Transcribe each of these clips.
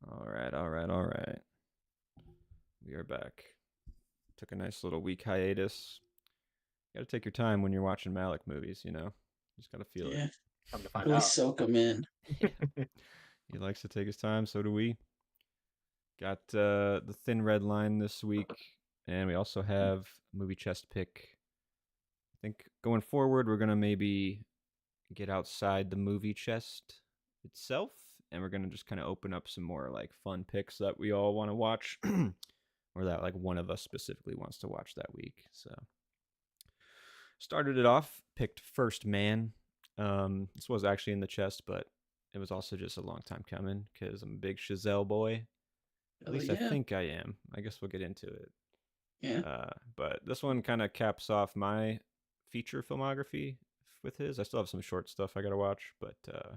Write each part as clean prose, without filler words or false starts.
All right. We are back. Took a nice little week hiatus. Got to take your time when you're watching Malick movies, you know? Just got to feel it. Yeah, Come to find really out. soak them in. He likes to take his time, so do we. Got the Thin Red Line this week, and we also have a movie chest pick. I think going forward, we're going to maybe get outside the movie chest itself, and we're going to just kind of open up some more like fun picks that we all want to watch. Or that like one of us specifically wants to watch that week. So started it off, picked First Man. This was actually in the chest, but it was also just a long time coming because I'm a big Chazelle boy. At least I Yeah, think I am. I guess we'll get into it. yeah. But this one kind of caps off my feature filmography with his. I still have some short stuff I got to watch, but I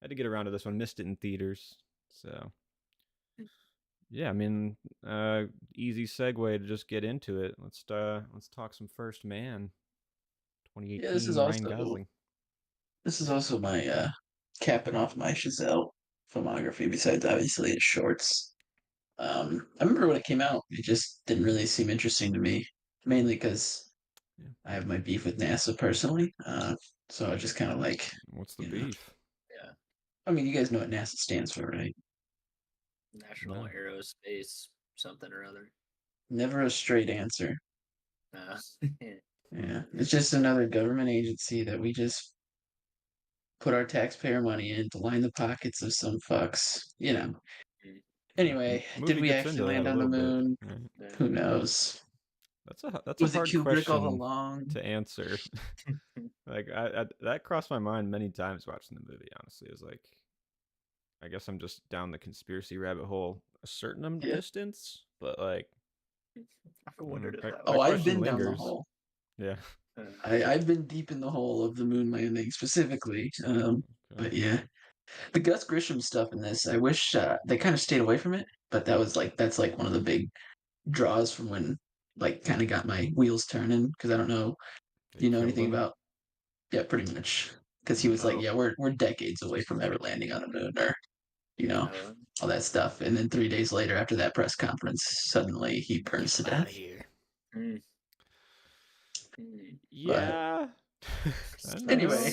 had to get around to this one. Missed it in theaters. So yeah, I mean, easy segue to just get into it. Let's talk some First Man, Yeah, this is 2018 Ryan also Gosling. this is also my capping off my Chazelle filmography. Besides, obviously, its shorts. I remember when it came out, it just didn't really seem interesting to me, mainly because Yeah. I have my beef with NASA personally. So I just kind of like, What's the you know, beef? Yeah. I mean, you guys know what NASA stands for, right? National No. Aerospace something or other. Never a straight answer. Uh, Hmm. Yeah, it's just another government agency that we just put our taxpayer money in to line the pockets of some fucks. Yeah. Anyway, did Movie we gets into actually that land a on the little bit. moon? Right? Who knows? That's a Was it hard Kubrick all question along? to answer. Like I that crossed my mind many times watching the movie. Honestly, it was like I guess I'm just down the conspiracy rabbit hole a certain Yeah. distance, but like I I don't know, wondered if that Oh, that was I've question been down the lingers. hole. Yeah. I've been deep in the hole of the moon landing specifically. Okay. But yeah, the Gus Grisham stuff in this, I wish they kind of stayed away from it. But that's like one of the big draws from when like kind of got my wheels turning because I don't know. Do They you know killed anything him. about? Yeah, pretty much. Because he was Mm. like, Oh, yeah, we're decades away from ever landing on the moon or you know uh, all that stuff. And then 3 days later, after that press conference, suddenly he Get burns to him out death. of here. mm, mm. But Yeah. I don't know. anyway,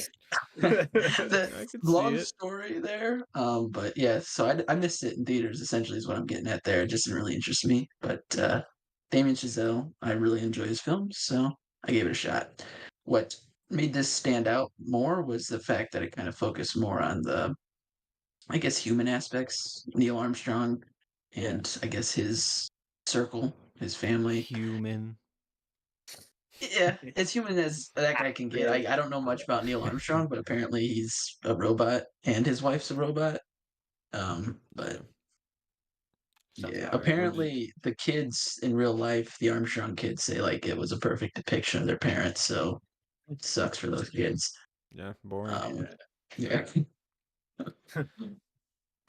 the I could see long it. story there. But yeah, so I missed it in theaters. Essentially, is what I'm getting at there. It just didn't really interest me. But Damien Chazelle, I really enjoy his films, so I gave it a shot. What made this stand out more was the fact that it kind of focused more on the, I guess, human aspects. Neil Armstrong, Yeah. and I guess his circle, his family. Human. Yeah, as human as that guy can get. Really? I don't know much about Neil Armstrong, but apparently he's a robot and his wife's a robot. But Yeah. Sounds yeah, about right. Would you? apparently the kids in real life, the Armstrong kids say like it was a perfect depiction of their parents, so it sucks for those kids. Yeah. Boring. Um, Yeah. yeah.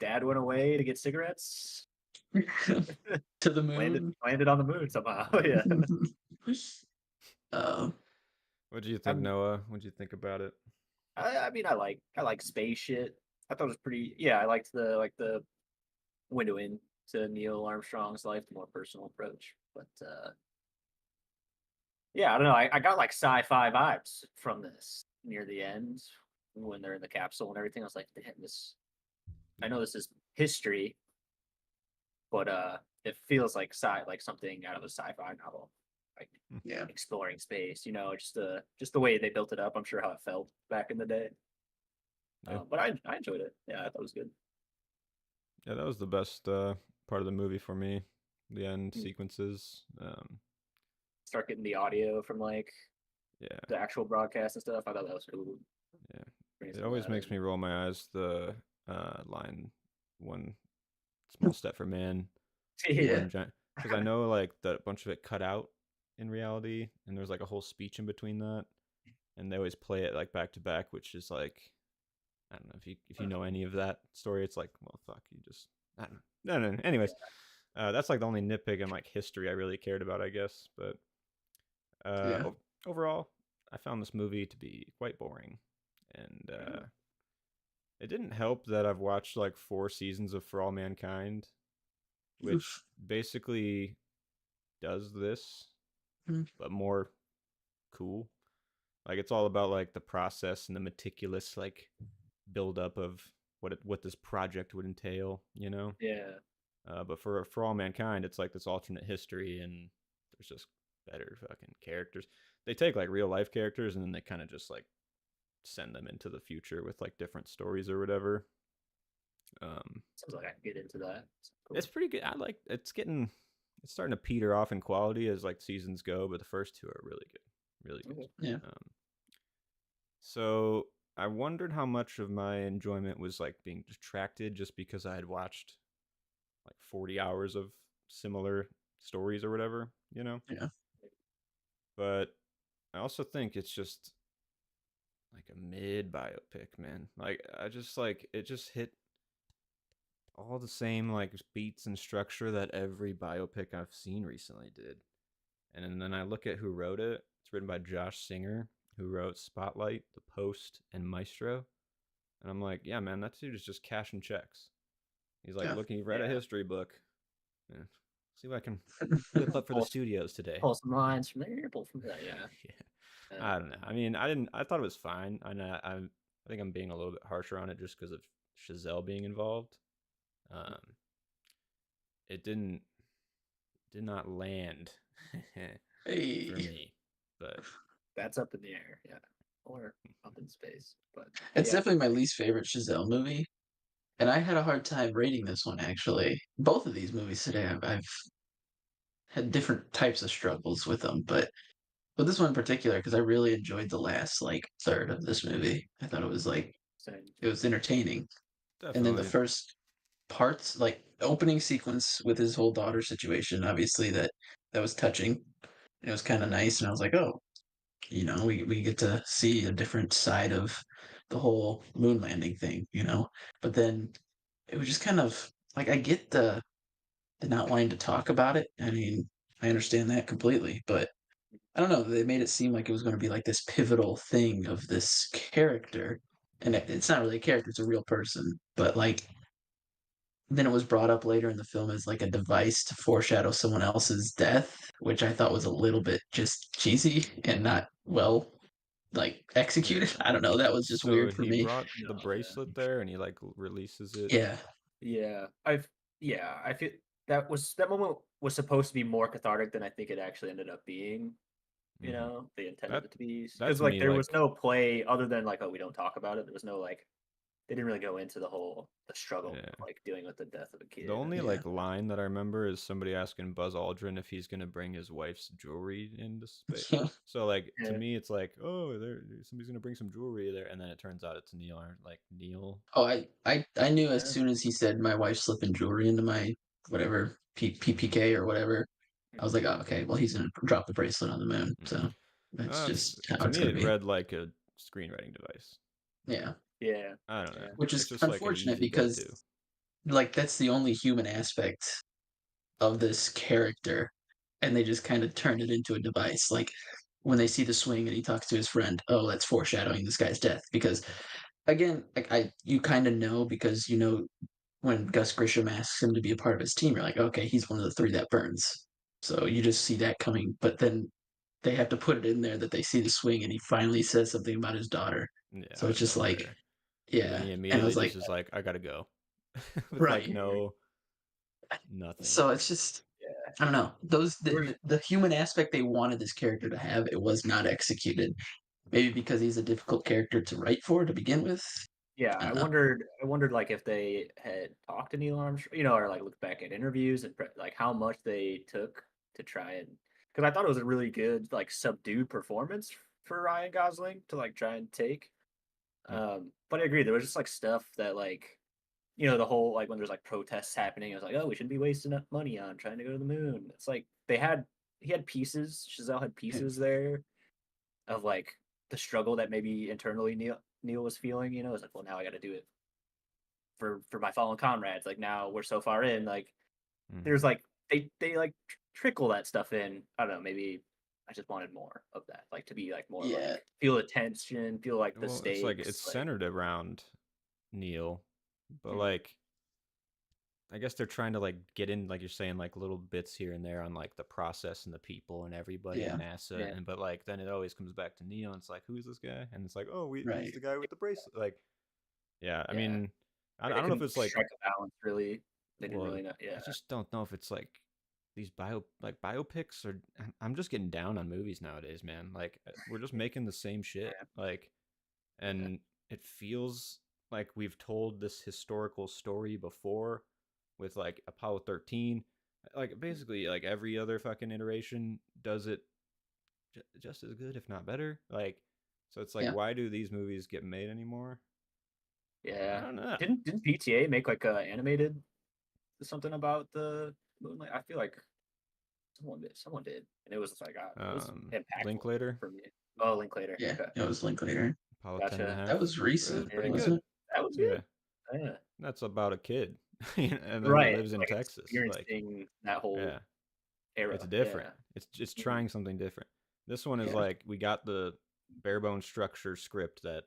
Dad went away to get cigarettes. To the landed moon. landed on the moon somehow. Yeah. um, What do you think, I'm, Noah? What do you think about it? I mean, I like space shit. I thought it was pretty. Yeah, I liked the window into Neil Armstrong's life, the more personal approach. But yeah, I don't know. I got like sci-fi vibes from this near the end when they're in the capsule and everything. I was like, damn, this. I know this is history, but it feels like like something out of a sci-fi novel, like Hmm. yeah. exploring space. Just the way they built it up. I'm sure how it felt back in the day. Yeah. But I enjoyed it. Yeah, I thought it was good. Yeah, that was the best part of the movie for me. The end Mm. sequences. Start getting the audio from like Yeah, the actual broadcast and stuff. I thought that was cool. yeah. Bring It some of always that makes in. me roll my eyes. The line, one small step for man, Yeah. one giant. Because I know like that a bunch of it cut out in reality, and there's like a whole speech in between that, and they always play it like back to back, which is like I don't know if you know any of that story. It's like well, fuck, you just I don't know. No. Anyways, that's like the only nitpick in like history I really cared about, I guess. But Yeah. overall, I found this movie to be quite boring, and It didn't help that I've watched like 4 seasons of For All Mankind, which Oof. basically does this, Mm. but more cool. Like it's all about like the process and the meticulous like buildup of what this project would entail, you know. Yeah. But for All Mankind, it's like this alternate history, and there's just better fucking characters. They take like real life characters and then they kind of just like send them into the future with like different stories or whatever. Sounds like I can get into that. Cool. It's pretty good. It's starting to peter off in quality as like seasons go, but the first two are really good, really good. Okay. Yeah. So I wondered how much of my enjoyment was like being detracted just because I had watched like 40 hours of similar stories or whatever, you know? Yeah. But I also think it's just like a mid biopic, man. Like I just like it just hit all the same like beats and structure that every biopic I've seen recently did. And then I look at who wrote it. It's written by Josh Singer, who wrote Spotlight, The Post, and Maestro. And I'm like, yeah, man, that dude is just cashing checks. He's like, Yeah. look, he read a Yeah. history book. Yeah. See what I can whip up for the studios today. Pull some lines from there, pull from there. Yeah. Yeah. I don't know. I mean, I didn't. I thought it was fine. I think I'm being a little bit harsher on it just because of Chazelle being involved. It did not land for Hey. me, but That's up in the air. Yeah. Or up in space. But It's yeah. definitely my least favorite Chazelle movie. And I had a hard time rating this one, actually. Both of these movies today, I've had different types of struggles with them, but this one in particular, because I really enjoyed the last like third of this movie. I thought it was like Same. it was entertaining. And then the definitely. first parts, like opening sequence with his whole daughter situation, obviously that was touching. It was kind of nice, and I was like, oh, we get to see a different side of the whole moon landing thing, you know. But then it was just kind of like I get the not wanting to talk about it. I mean, I understand that completely, but I don't know. They made it seem like it was going to be like this pivotal thing of this character, and it's not really a character; it's a real person. But like, then it was brought up later in the film as like a device to foreshadow someone else's death, which I thought was a little bit just cheesy and not well like executed. Yeah. I don't know. That was just So weird for he me. brought No, the yeah. bracelet there, and he like releases it. Yeah, Yeah. I feel that moment was supposed to be more cathartic than I think it actually ended up being. You Mm-hmm. know, they intended That it to be because that's like me. there was Like no play other than like, oh, we don't talk about it. There was no like they didn't really go into the struggle yeah. of like dealing with the death of a The kid. only yeah. like line that I remember is somebody asking Buzz Aldrin if he's gonna bring his wife's jewelry into space. So like to Yeah. me, it's like, oh, there somebody's gonna bring some jewelry there, and then it turns out it's Neil. Like Neil. Oh, I knew as Yeah. soon as he said my wife's slipping jewelry into my whatever PPK or whatever. I was like, oh, okay. Well, he's gonna drop the bracelet on the moon, Mm. so that's That's just how to it's me, gonna it be. read like a screenwriting device. Yeah, Yeah. I don't know. Yeah. which It's is just like an unfortunate easy because go-to. like that's the only human aspect of this character, and they just kind of turned it into a device. Like when they see the swing and he talks to his friend, oh, that's foreshadowing this guy's death because again, like I you kind of know because you know when Gus Grisham asks him to be a part of his team, you're like, okay, he's one of the three that burns. So you just see that coming, but then they have to put it in there that they see the swing and he finally says something about his daughter. Yeah, So out it's of just like, nowhere. And then yeah. he And I immediately was just like, is like, I gotta go, with like right. no nothing. So it's just, Yeah. I don't know. Those Where's the human aspect they wanted this character to have, it was not executed. Maybe because he's a difficult character to write for to begin with. Yeah, I I don't know. wondered like if they had talked to Neil Armstrong, or like looked back at interviews and like how much they took to try and because I thought it was a really good like subdued performance for Ryan Gosling to like try and take. Mm. But I agree there was just like stuff that like the whole like when there's like protests happening, it was like, oh, we shouldn't be wasting up money on trying to go to the moon. It's like he had pieces, Chazelle had pieces there of like the struggle that maybe internally Neil was feeling. It's like, well, now I got to do it for my fallen comrades. Like now we're so far in. Like Mm-hmm. there's like they like trickle that stuff in. I don't know. Maybe I just wanted more of that. Like to be like more Yeah. like feel the tension, feel like the Well, it's like stakes. it's Like centered around Neil, but Mhm. like I guess they're trying to like get in, like you're saying, like little bits here and there on like the process and the people and everybody in Yeah, NASA, Yeah. and but like then it always comes back to Neil, and it's like, who's this guy? And it's like, oh, he's right. the guy with the bracelet. Like, yeah, I Yeah. mean, I They don't know if couldn't it's like, strike a balance really. They didn't well, really know. Yeah. I just don't know if it's like these biopics, or I'm just getting down on movies nowadays, man. Like we're just making the same shit, like, Yeah. and it feels like we've told this historical story before with like Apollo 13. Like basically like every other fucking iteration does it just as good, if not better. Like, so it's like, Yeah. why do these movies get made anymore? I Yeah. don't know. Didn't PTA make like a animated something about the moonlight? I feel like someone did, and it was like it was impactful Linklater, for me. Oh, Linklater. Yeah, Okay, it was Linklater. Apollo 10 and a gotcha. half. That was recent, Pretty Yeah, wasn't good. it? that was Yeah, good. Yeah, that's about a kid, and then he right. lives in Like Texas. Like, experiencing that whole yeah, it's era. different. Yeah. It's Mhm. trying something different. This one is Yeah. like we got the bare bone structure script that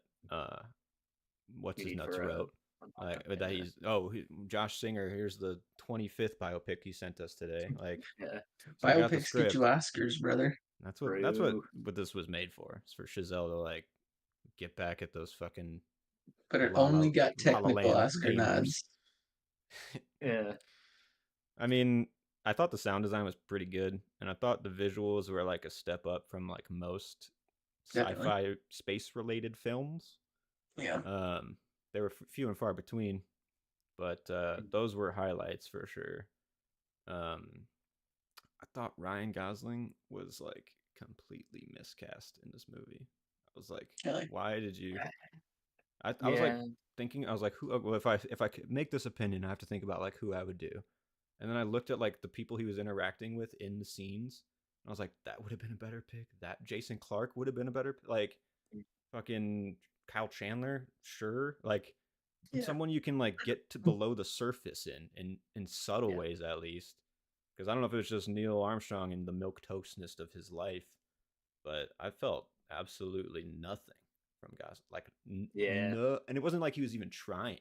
what's You his need nuts for wrote. Like that yeah. Josh Singer. Here's the 25th biopic he sent us today. Like, Yeah. so we got the Biopics get you script. Oscars, brother, That's what True. this was made for. It's for Chazelle to like get back at those fucking but it La only La got La La technical Land Oscar gamers. nods. Yeah. I mean, I thought the sound design was pretty good, and I thought the visuals were like a step up from like most Definitely. sci-fi space-related films. Yeah. Um, they were few and far between, but those were highlights for sure. Um, I thought Ryan Gosling was like completely miscast in this movie. I was like, Really. why did you? I was like Yeah. thinking, I was like, who? Well, if I could make this opinion, I have to think about like who I would do. And then I looked at like the people he was interacting with in the scenes. And I was like, that would have been a better pick. That Jason Clark would have been a better like fucking Kyle Chandler, sure. Like Yeah. someone you can like get to below the surface in subtle Yeah. ways at least. Because I don't know if it was just Neil Armstrong and the milk toastness of his life, but I felt absolutely nothing from guys like Yeah. no, and it wasn't like he was even trying.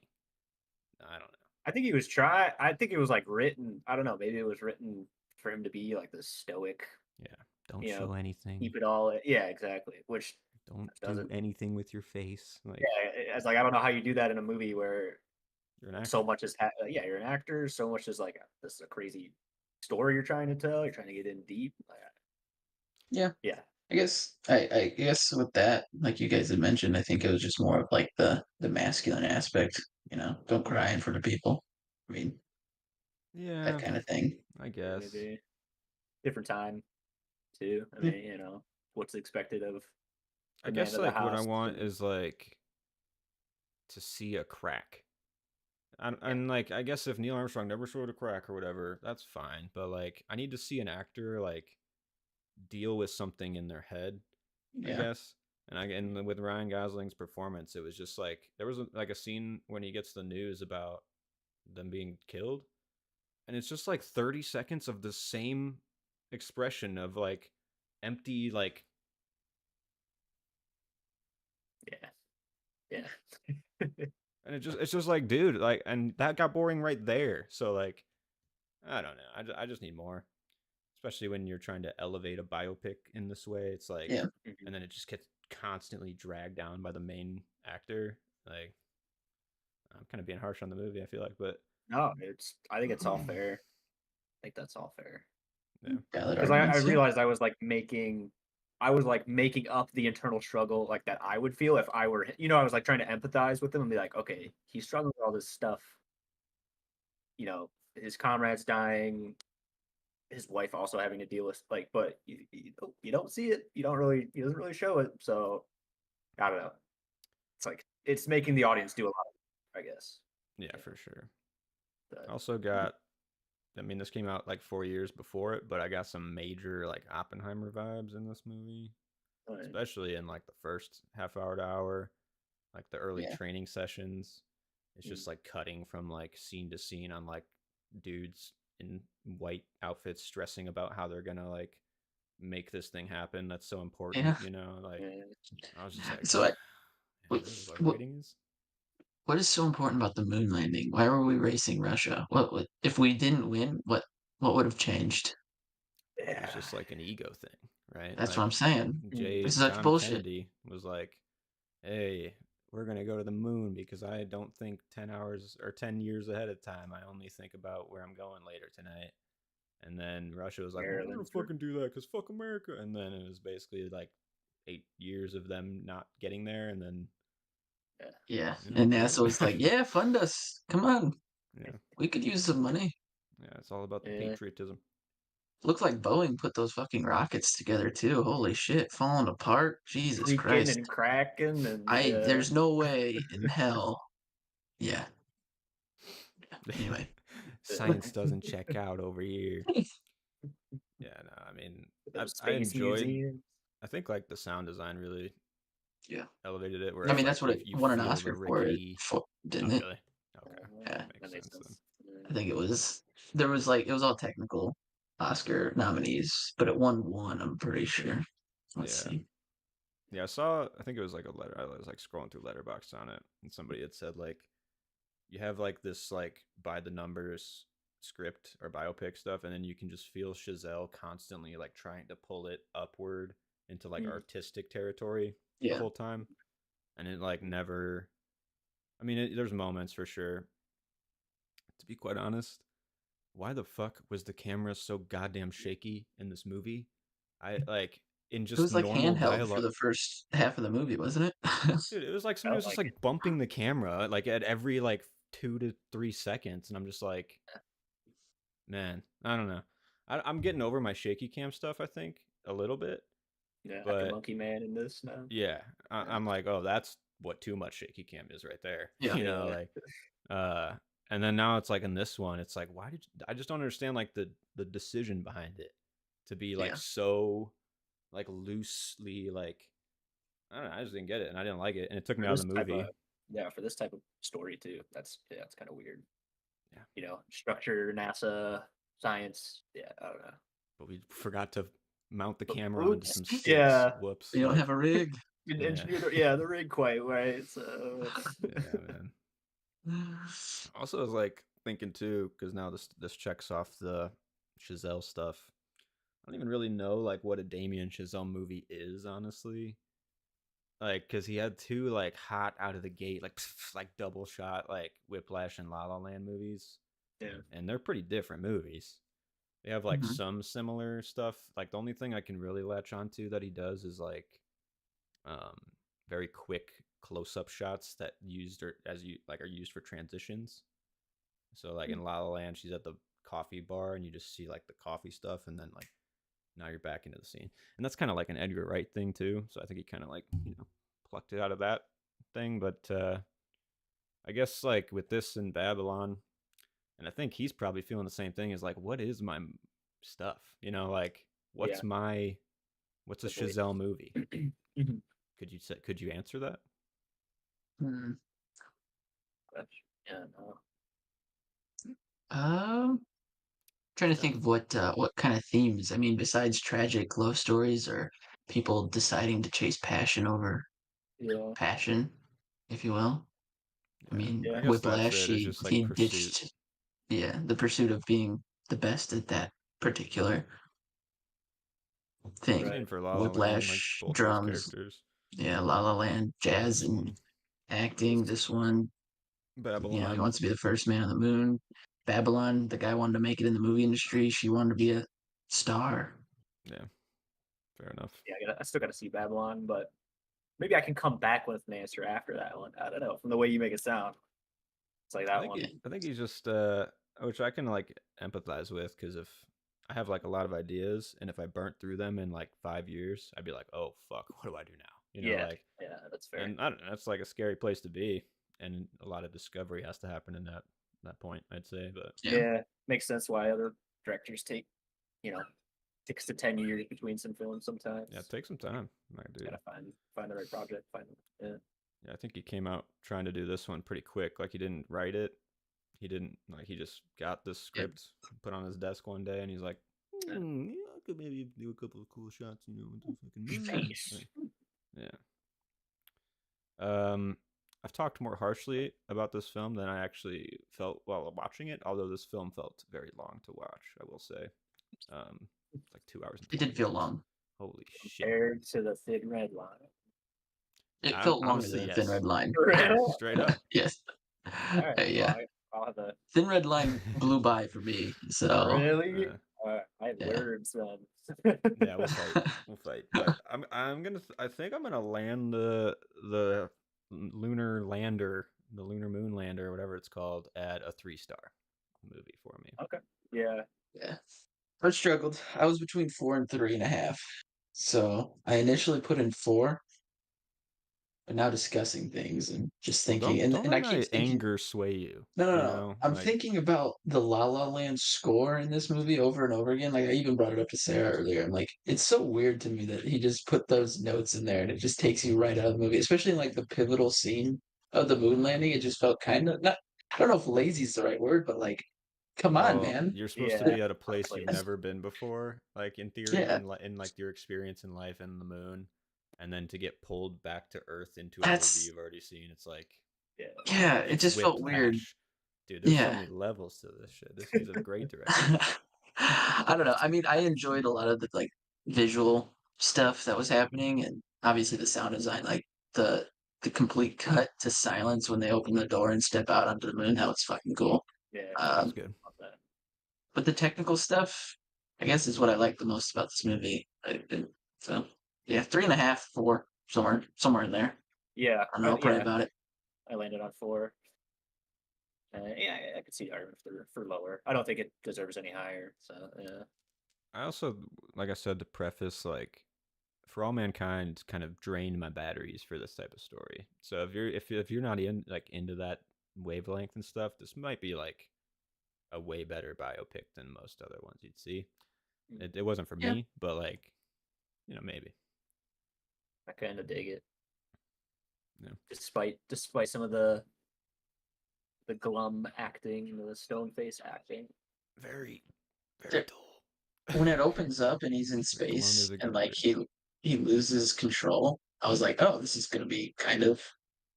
I don't know. I think I think it was like written. I don't know. Maybe it was written for him to be like the stoic, Yeah, don't you know, show anything. keep it all. Yeah, exactly. Which Don't do doesn't. anything with your face. Like Yeah, it's like I don't know how you do that in a movie where you're an so actor. much is. Yeah, you're an actor. So much is like this is a crazy story you're trying to tell. You're trying to get in deep. Like, Yeah. yeah. I guess with that, like you guys had mentioned, I think it was just more of like the masculine aspect, don't cry in front of people. I mean, that Yeah, kind of thing. I Yeah, guess. maybe different time too. I Hmm. mean, what's expected of I the man guess of the like what I house. want And, is like to see a crack. yeah. And like I guess if Neil Armstrong never showed a crack or whatever, that's fine. But like I need to see an actor like deal with something in their head, I Yeah. guess. And with Ryan Gosling's performance, it was just like there was like a scene when he gets the news about them being killed, and it's just like 30 seconds of the same expression of like empty like Yeah. Yeah. and it's just like dude like and that got boring right there. So like I don't know. I just need more, especially when you're trying to elevate a biopic in this way. It's like, Yeah. and then it just gets constantly dragged down by the main actor. Like, I'm kind of being harsh on the movie, I feel like, but No, I think it's all fair. I think that's all fair. yeah, Valid Because I arguments. Yeah. realized I was like making up the internal struggle like that I would feel if I were, I was like trying to empathize with him and be like, okay, he's struggling with all this stuff, his comrades dying, his wife also having to deal with like, but you don't see it. He doesn't really show it. So I don't know. It's like, it's making the audience do a lot, I guess. yeah, for sure. But, I also got, I mean, this came out like 4 years before it, but I got some major like Oppenheimer vibes in this movie, especially in like the first half hour to hour, like the early Yeah. training sessions. It's Mm. just like cutting from like scene to scene on like dudes in white outfits stressing about how they're gonna like make this thing happen. That's so important, Yeah. Like yeah. I was just like, So yeah, this is what writing is. What is so important about the moon landing? Why were we racing Russia? What if we didn't win? What would have changed? It was Yeah. just like an ego thing, right? That's what Like I'm saying. Mm. This is such John bullshit. Kennedy was like, "Hey, we're gonna go to the moon because I don't think 10 hours or 10 years ahead of time. I only think about where I'm going later tonight." And then Russia was like, "Well, we're gonna Maryland's for fucking do that because fuck America." And then it was basically like 8 years of them not getting there, and then Yeah, you know, and they NASA got was like, "Yeah, fund us. Come on, yeah, we could use some money." yeah. It's all about the yeah. patriotism. Looked like Boeing put those fucking rockets together too. Holy shit, falling apart. Jesus Creaking Christ. and cracking and There's no way in hell. Yeah. Anyway. Science doesn't check out over here. Yeah, no, I mean, those I space enjoyed. museums. I think like the sound design really Yeah. elevated it, where I it's mean, like that's what it you won an feel the Oscar for it, rickety. didn't Oh, it? really? Okay, Yeah. That makes makes sense then. sense. I think it was. There was like it was all technical Oscar nominees, but it won one. I'm pretty sure. Let's Yeah, see. yeah. I saw. I think it was like a letter. I was like scrolling through Letterboxd on it, and somebody had said like you have like this like by the numbers script or biopic stuff, and then you can just feel Chazelle constantly like trying to pull it upward into like Mm. artistic territory the Yeah. whole time, and it like never. I mean, there's moments for sure. To be quite honest, why the fuck was the camera so goddamn shaky in this movie? I like in It just was like normal handheld for dialogue. the first half of the movie, wasn't it? Dude, it was like somebody Felt was just like it. like bumping the camera like at every like 2 to 3 seconds, and I'm just like, man, I don't know. I'm getting over my shaky cam stuff. I think a little bit, Yeah, after but Monkey Man in this now. yeah, Yeah. I'm like, oh, that's what too much shaky cam is right there. Yeah. You know, Yeah. like, uh, and then now it's like in this one, it's like, why did I just don't understand like the decision behind it to be like Yeah. so like loosely like I don't know. I just didn't get it, and I didn't like it, and it took me For out of this the type of movie. for this type of story too. That's it's kind of weird. Yeah. You know, structure, NASA, science. Yeah, I don't know. But we forgot to mount the But camera onto some oops. stakes. Yeah. Whoops. You don't Like, have a rig. Didn't yeah, engineer the rig quite right. So yeah, man. Also, I was like thinking too, because now this checks off the Chazelle stuff. I don't even really know like what a Damien Chazelle movie is, honestly. Like, cause he had two like hot out of the gate, like like double shot, like Whiplash and La La Land movies, yeah. and they're pretty different movies. They have like Mhm. some similar stuff. Like the only thing I can really latch onto that he does is like um very quick close-up shots that used or as you like are used for transitions. So like in La La Land, she's at the coffee bar and you just see like the coffee stuff, and then like now you're back into the scene. And that's kind of like an Edgar Wright thing too. So I think he kind of like, plucked it out of that thing. But I guess like with this in Babylon, and I think he's probably feeling the same thing, is like, what is my stuff? Like Yeah. what's a The voice. Chazelle movie? Mhm. Could you answer that? Hmm. Yeah, no. Trying to think of what kind of themes. I mean, besides tragic love stories or people deciding to chase passion over Yeah. passion, if you will. I Yeah, mean, I Yeah. guess that's Whiplash, it. It's just like he pursuit. ditched, yeah, the pursuit of being the best at that particular thing. Same Right. for La La Land, like Whiplash, both those drums, characters. yeah, La La Land, jazz This and one, acting. This one, he Babylon. wants to be the first man on the moon. Babylon, the guy wanted to make it in the movie industry. She wanted to be a star. Yeah, fair enough. Yeah, I still got to see Babylon, but maybe I can come back with an answer after that one. I don't know. From the way you make it sound, it's like that one. I think he's just which I can like empathize with, because if I have like a lot of ideas, and if I burnt through them in like 5 years, I'd be like, oh fuck, what do I do now? Yeah. Like, Yeah, that's fair. and I don't know, that's like a scary place to be, and a lot of discovery has to happen in that point, I'd say. But Yeah, makes sense why other directors take, you know, 6 to 10 years between some films sometimes. yeah, take some time, my dude. Gotta find the right project. Yeah. Yeah, I think he came out trying to do this one pretty quick. Like he didn't write it. He didn't like. He just got this script put on his desk one day, and he's like, yeah, I could maybe do a couple of cool shots, with the fucking moon. Face. Yeah. Um, I've talked more harshly about this film than I actually felt while watching it. Although this film felt very long to watch, I will say. It's like 2 hours and It 20 did feel minutes. long. Holy shit! Compared to the Thin Red Line. It felt longer Honestly, than Thin yes. Red Line. Straight up. Yes. All right, Yeah. well, I'll have a Thin Red Line blew by for me. So really. Yeah. I have Yeah. words then. Yeah, we'll fight. We'll fight. But I'm gonna. I think I'm gonna land the lunar lander, the lunar moon lander, whatever it's called, at a 3-star movie for me. Okay. Yeah. yeah. I struggled. I was between 4 and 3.5. So I initially put in 4, but now discussing things and just Well, thinking, don't and let I keep my thinking, anger sway you. no, no, You no. know, I'm like thinking about the La La Land score in this movie over and over again. Like I even brought it up to Sarah earlier. I'm like, it's so weird to me that he just put those notes in there and it just takes you right out of the movie, especially in like the pivotal scene of the moon landing. It just felt kind of not. I don't know if lazy is the right word, but like, come on, well, man. you're supposed to Yeah. be at a place you've Place. never been before, like in theory, Yeah. in like your experience in life and the moon, and then to get pulled back to Earth into a That's movie you've already seen. It's like Yeah. yeah. It it's just felt weird. whiplash, dude. There's so Yeah. many levels to this shit. He's a great director. I don't know. I mean, I enjoyed a lot of the like visual stuff that was happening, and obviously the sound design, like the the complete cut to silence when they open the door and step out onto the moon. That was fucking cool. Yeah. That was Um, good. Love that. but the technical stuff, I guess, is what I like the most about this movie. So yeah, 3.5, 4, somewhere in there. Yeah. I don't know. I'll pray Yeah. about it. I landed on 4. Yeah, I could see the argument for lower. I don't think it deserves any higher. So yeah. I also, like I said to preface, like For All Mankind kind of drained my batteries for this type of story. So if you're not into that wavelength and stuff, this might be like a way better biopic than most other ones you'd see. It wasn't for Yeah. me, but like, maybe. I kind of dig it. Yeah. Despite some of the glum acting, the stone face acting. Very, very There- dull. When it opens up and he's in Glum space is a and good like word. he loses control, I was like, oh, this is gonna be kind of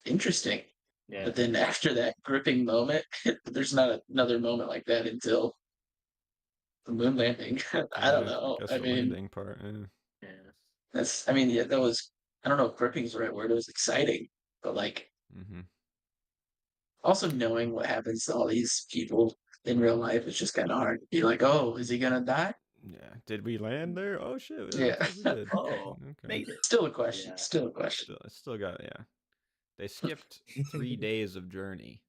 interesting. Yeah. But then after that gripping moment, there's not another moment like that until the moon landing. I don't Yeah, I know. guess I the mean, landing part. Yeah. yeah, that was, I don't know if gripping is the right word. It was exciting, but like Mm-hmm. also knowing what happens to all these people in real life is just kind of hard. You're like, oh, is he gonna die? Yeah. Did we land there? Oh shit! Yeah, Yeah. looks like we did. Oh, Okay. made it. Still a question. Yeah. Still a question. Still got They skipped 3 days of journey.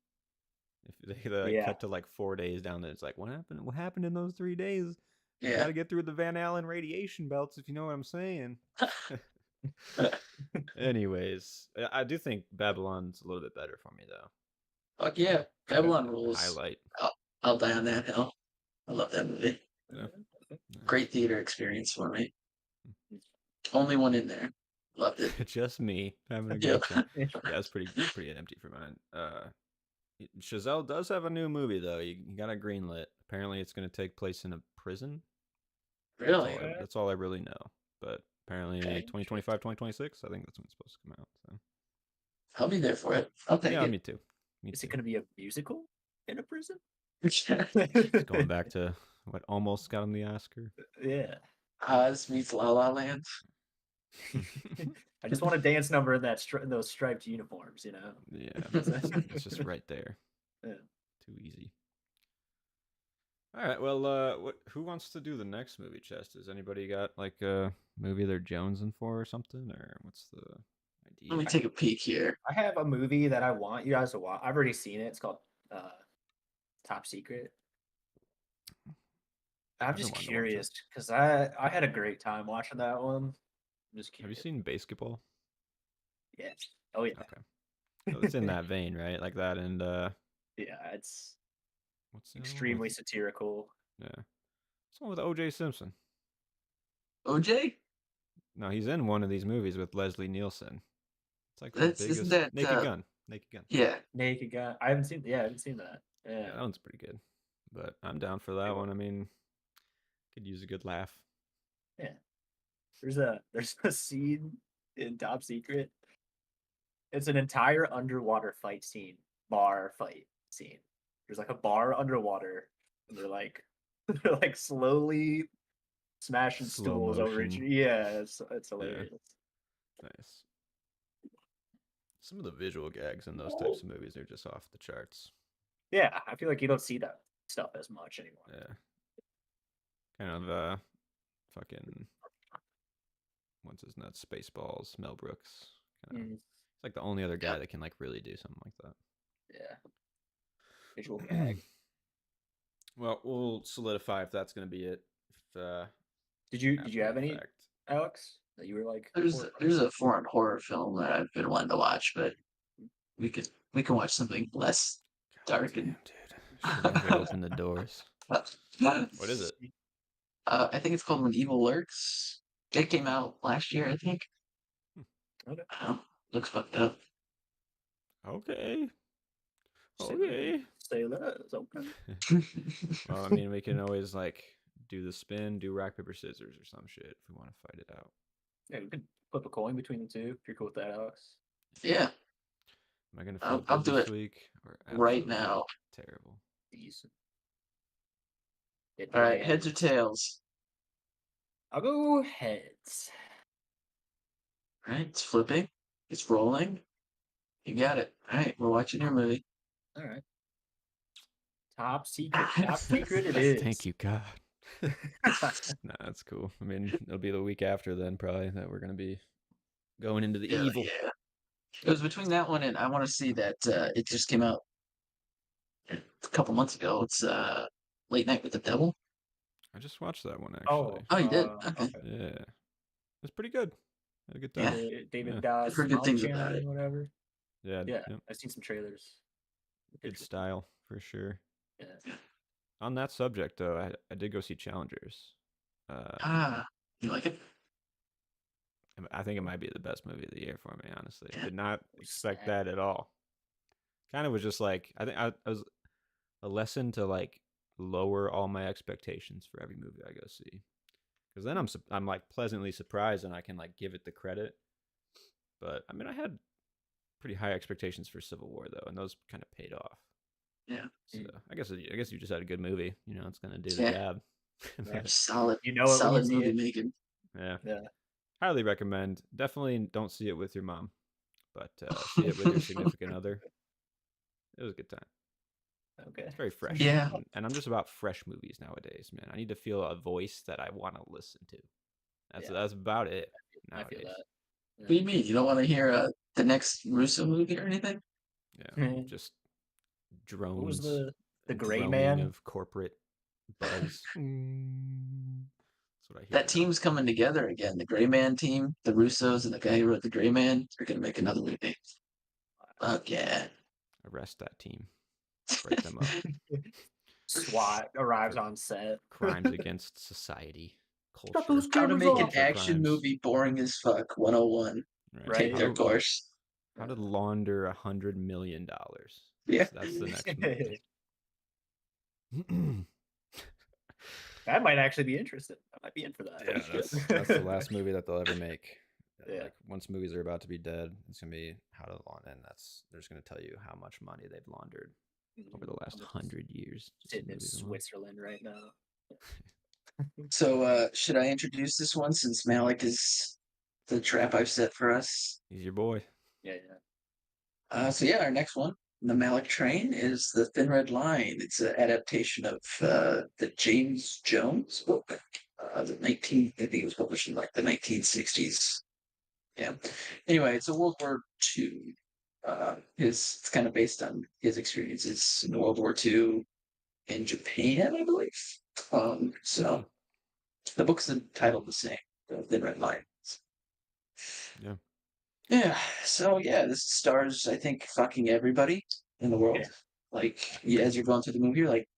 If they like Yeah. cut to like 4 days down there, it's like what happened? What happened in those 3 days? You Yeah. got to get through the Van Allen radiation belts, if you know what I'm saying. Anyways, I do think Babylon's a little bit better for me though. Fuck yeah. Babylon Good rules. highlight. I'll die on that hill. I love that movie. Yeah. Great theater experience for me. Only one in there. Loved it. Just me having a Yep. great time. Yeah, it's pretty empty for mine. Chazelle does have a new movie though. You got a greenlit. Apparently, it's going to take place in a prison. Really? That's all I really know. But apparently, Okay. 2025, 2026. I think that's when it's supposed to come out. So I'll be there for it. I'll take yeah, it. me too. Is it going to be a musical in a prison? It's going back to what almost got him the Oscar. Yeah. Oz meets La La Land. I just want a dance number in in those striped uniforms, you know. Yeah, it's just right there. Yeah. Too easy. All right, well, who wants to do the next movie chest? Has anybody got like a movie they're jonesing for or something, or what's the idea? Let me take a peek here. I have a movie that I want you guys to watch. I've already seen it. It's called Top Secret. I'm just curious because I had a great time watching that one. I'm just curious. Have you seen Basketball? Yes. Oh yeah. Okay. So it's in that vein, right? Like that, and Yeah, it's what's the other one extremely with- satirical. Yeah, it's one with O.J. Simpson. OJ? No, he's in one of these movies with Leslie Nielsen. It's like the Isn't biggest that Naked Gun. Naked Gun. Yeah. Naked Gun. I haven't seen. Yeah, I haven't seen that. Yeah, Yeah. that one's pretty good. But I'm down for that one. I mean, could use a good laugh. There's a scene in Top Secret It's an entire underwater fight scene, bar fight scene. There's like a bar underwater, and they're like slowly smashing Slow stools over each. motion. Yeah, it's hilarious. Nice. Some of the visual gags in those types of movies are just off the charts. Yeah, I feel like you don't see that stuff as much anymore. Yeah. Kind of fucking what's his nuts? Spaceballs, Mel Brooks. It's like the only other guy that can like really do something like that. Yeah. Visual gag. Well, we'll solidify if that's gonna be it. If, did you have any, Alex, that you were like? There's a foreign horror film that I've been wanting to watch, but we can watch something less dark and. Dude, should never open the doors. What is it? I think it's called When Evil Lurks. It came out last year, I think. Okay. Looks fucked up. Okay. Okay. Say that. It's okay. Well, I mean, we can always like do the spin, do rock paper scissors or some shit if we want to fight it out. Yeah, we could flip a coin between the two if you're cool with that, Alex. Yeah. Am I gonna flip I'll it do this it week or right now. Terrible. Decent. All right, heads or tails? I'll go heads. All right, it's flipping. It's rolling. You got it. All right, we're watching your movie. All right. Top secret. Top secret it is. Thank you, God. Nah, that's cool. I mean, it'll be the week after then, probably, that we're gonna be going into the evil. Yeah. It was between that one and I want to see that it just came out a couple months ago. It's Late Night with the Devil. I just watched that one actually. Oh, you did? Okay. Yeah, it's pretty good. Had a good Yeah. time. David Yeah. Dawes, I've heard good things about it. whatever. Yeah, Yeah, I've seen some trailers. good style for sure. Yeah. On that subject, though, I did go see Challengers. You like it? I think it might be the best movie of the year for me, honestly. I did not expect that at all. Kind of was just like, I think I was a lesson to like lower all my expectations for every movie I go see. Because then I'm like pleasantly surprised and I can like give it the credit. But I mean, I had pretty high expectations for Civil War though, and those kind of paid off. Yeah. So I guess you just had a good movie. You know, it's gonna do the job. Solid. You know, solid movie making. Yeah. Yeah. Highly recommend. Definitely don't see it with your mom, but see it with your significant other. It was a good time. Okay. It's very fresh. Yeah. And I'm just about fresh movies nowadays, man. I need to feel a voice that I want to listen to. That's about it nowadays. I feel that. What do you mean? You don't want to hear the next Russo movie or anything? Yeah, just drones. What was the Gray droning Man of corporate buzz? That's what I hear. That team's coming together again. The Gray Man team, the Russos, and the guy who wrote the Gray Man are gonna make another movie. Fuck yeah! Arrest that team. Break them up. SWAT arrives on set. Crimes against society. Got Culture. those How to make an Culture action crimes. movie boring as fuck. 101. Right. Take their course. How to launder $100 million. Yeah. That's the next movie. That might actually be interesting. I might be in for that. Yeah, that's the last movie that they'll ever make. Yeah. Like once movies are about to be dead, it's gonna be how to launder, and they're just gonna tell you how much money they've laundered over the last 100 years. Sitting in Switzerland right now. So should I introduce this one since Malick is the trap I've set for us? He's your boy. Yeah. So yeah, our next one, the Malick Train, is The Thin Red Line. It's an adaptation of the James Jones book. I think it was published in like the 1960s. Yeah. Anyway, it's a World War II. It's kind of based on his experiences in World War II in Japan, I believe. So the book's entitled the same, The Thin Red Line. Yeah. Yeah. So yeah, this stars, I think, fucking everybody in the world. Yeah. Like, as you're going through the movie, you're like,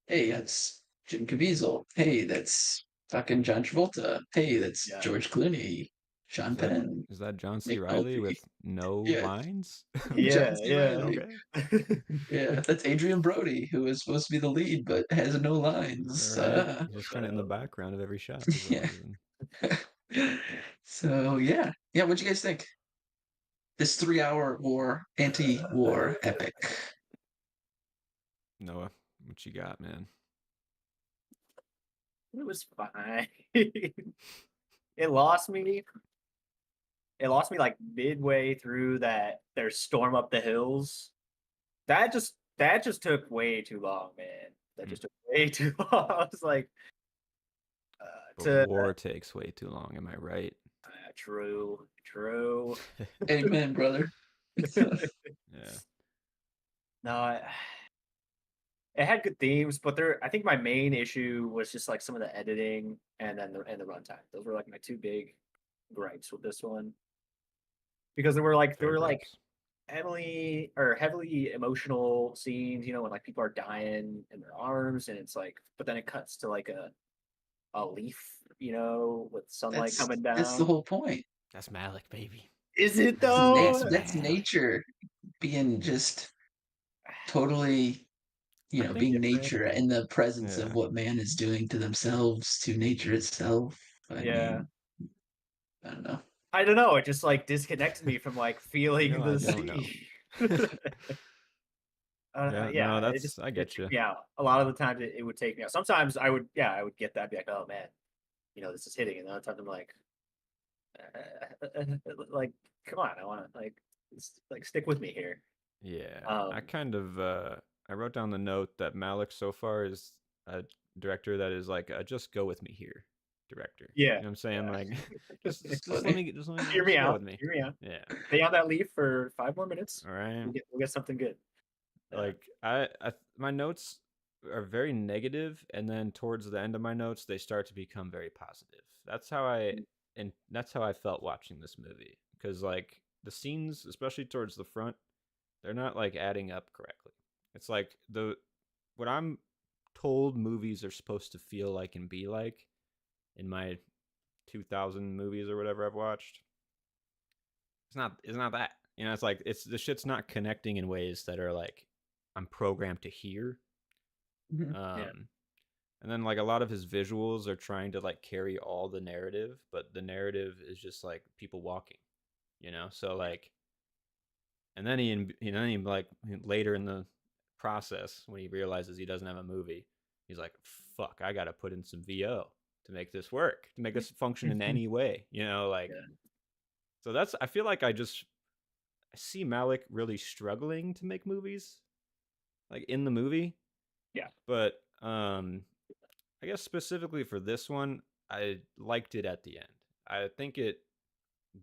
hey, that's Jim Caviezel. Hey, that's fucking John Travolta. Hey, that's George Clooney. Sean Penn. Is that John C. Nick Reilly Nolte. with no Yeah. lines? John C. Reilly. Okay. Yeah, that's Adrian Brody, who is supposed to be the lead but has no lines. Right. He's just kind of in the background of every shot. For some Yeah. reason. So yeah, what'd you guys think? this 3-hour anti-war epic. Noah, what you got, man? It was fine. It lost me. It lost me like midway through their storm up the hills. That just took way too long, man. That just took way too long. I was like, But to war takes way too long. Am I right? true. Amen, brother. Yeah. No, it had good themes, but I think my main issue was just like some of the editing and then the runtime. Those were like my two big gripes with this one because there Fair were like gripes. heavily emotional scenes, when like people are dying in their arms, and it's like, but then it cuts to like a leaf, with sunlight coming That's the down. whole point. That's Malick, baby. Is it That's, though? that's Malick. nature being just totally, I think being Different. nature in the presence Yeah. of what man is doing to themselves, to nature itself. I Yeah. mean, I don't know. I don't know. It just like disconnects me from like feeling I the don't know. sea. Yeah, Yeah, no, I it get took you. me out. A lot of the times it would take me out. Sometimes I would get that, be like, oh man, this is hitting, and other times I'm like, like, come on, I want to like stick with me here. Yeah. I Um, kind of I wrote down the note that Malick so far is a director that is like a just go with me here director. yeah, You know what I'm saying? yeah. Like just It's just funny. let me Hear me just go out. with me. Hear me out. Yeah. Stay on that leaf for 5 more minutes. All right. We'll get something good. Yeah. Like my notes are very negative, and then towards the end of my notes they start to become very positive. That's how I felt watching this movie, because like the scenes, especially towards the front, they're not like adding up correctly. It's like what I'm told movies are supposed to feel like and be like in my 2000 movies or whatever I've watched. It's not that. It's like the shit's not connecting in ways that are like I'm programmed to hear. Mhm. Yeah. And then like a lot of his visuals are trying to like carry all the narrative, but the narrative is just like people walking, So like, and then he like later in the process when he realizes he doesn't have a movie, he's like, fuck, I got to put in some VO to make this work, to make this function in any way, like. Yeah. So I feel like I see Malick really struggling to make movies, like in the movie. Yeah. But I guess specifically for this one, I liked it at the end. I think it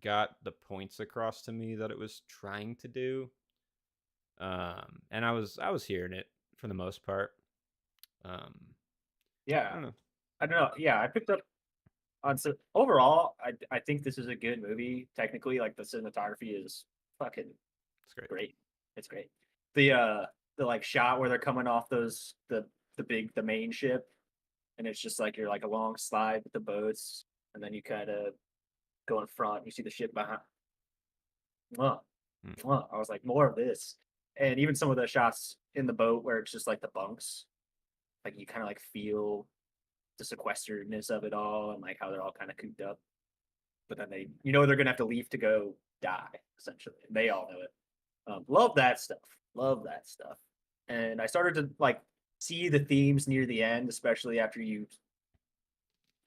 got the points across to me that it was trying to do. And I was hearing it for the most part. I Yeah. don't know. I don't know. Yeah, I picked up on, so overall, I think this is a good movie. Technically, like the cinematography is fucking It's great. great. It's great. The like shot where they're coming off the main ship, and it's just like you're like a long slide with the boats, and then you kind of go in front, and you see the ship behind. Mwah, Hmm. mwah. I was like, more of this. And even some of the shots in the boat where it's just like the bunks, like you kind of like feel the sequesteredness of it all, and like how they're all kind of cooped up. But then they're gonna have to leave to go die, essentially. They all know it. Love that stuff. Love that stuff. And I started to like see the themes near the end, especially after you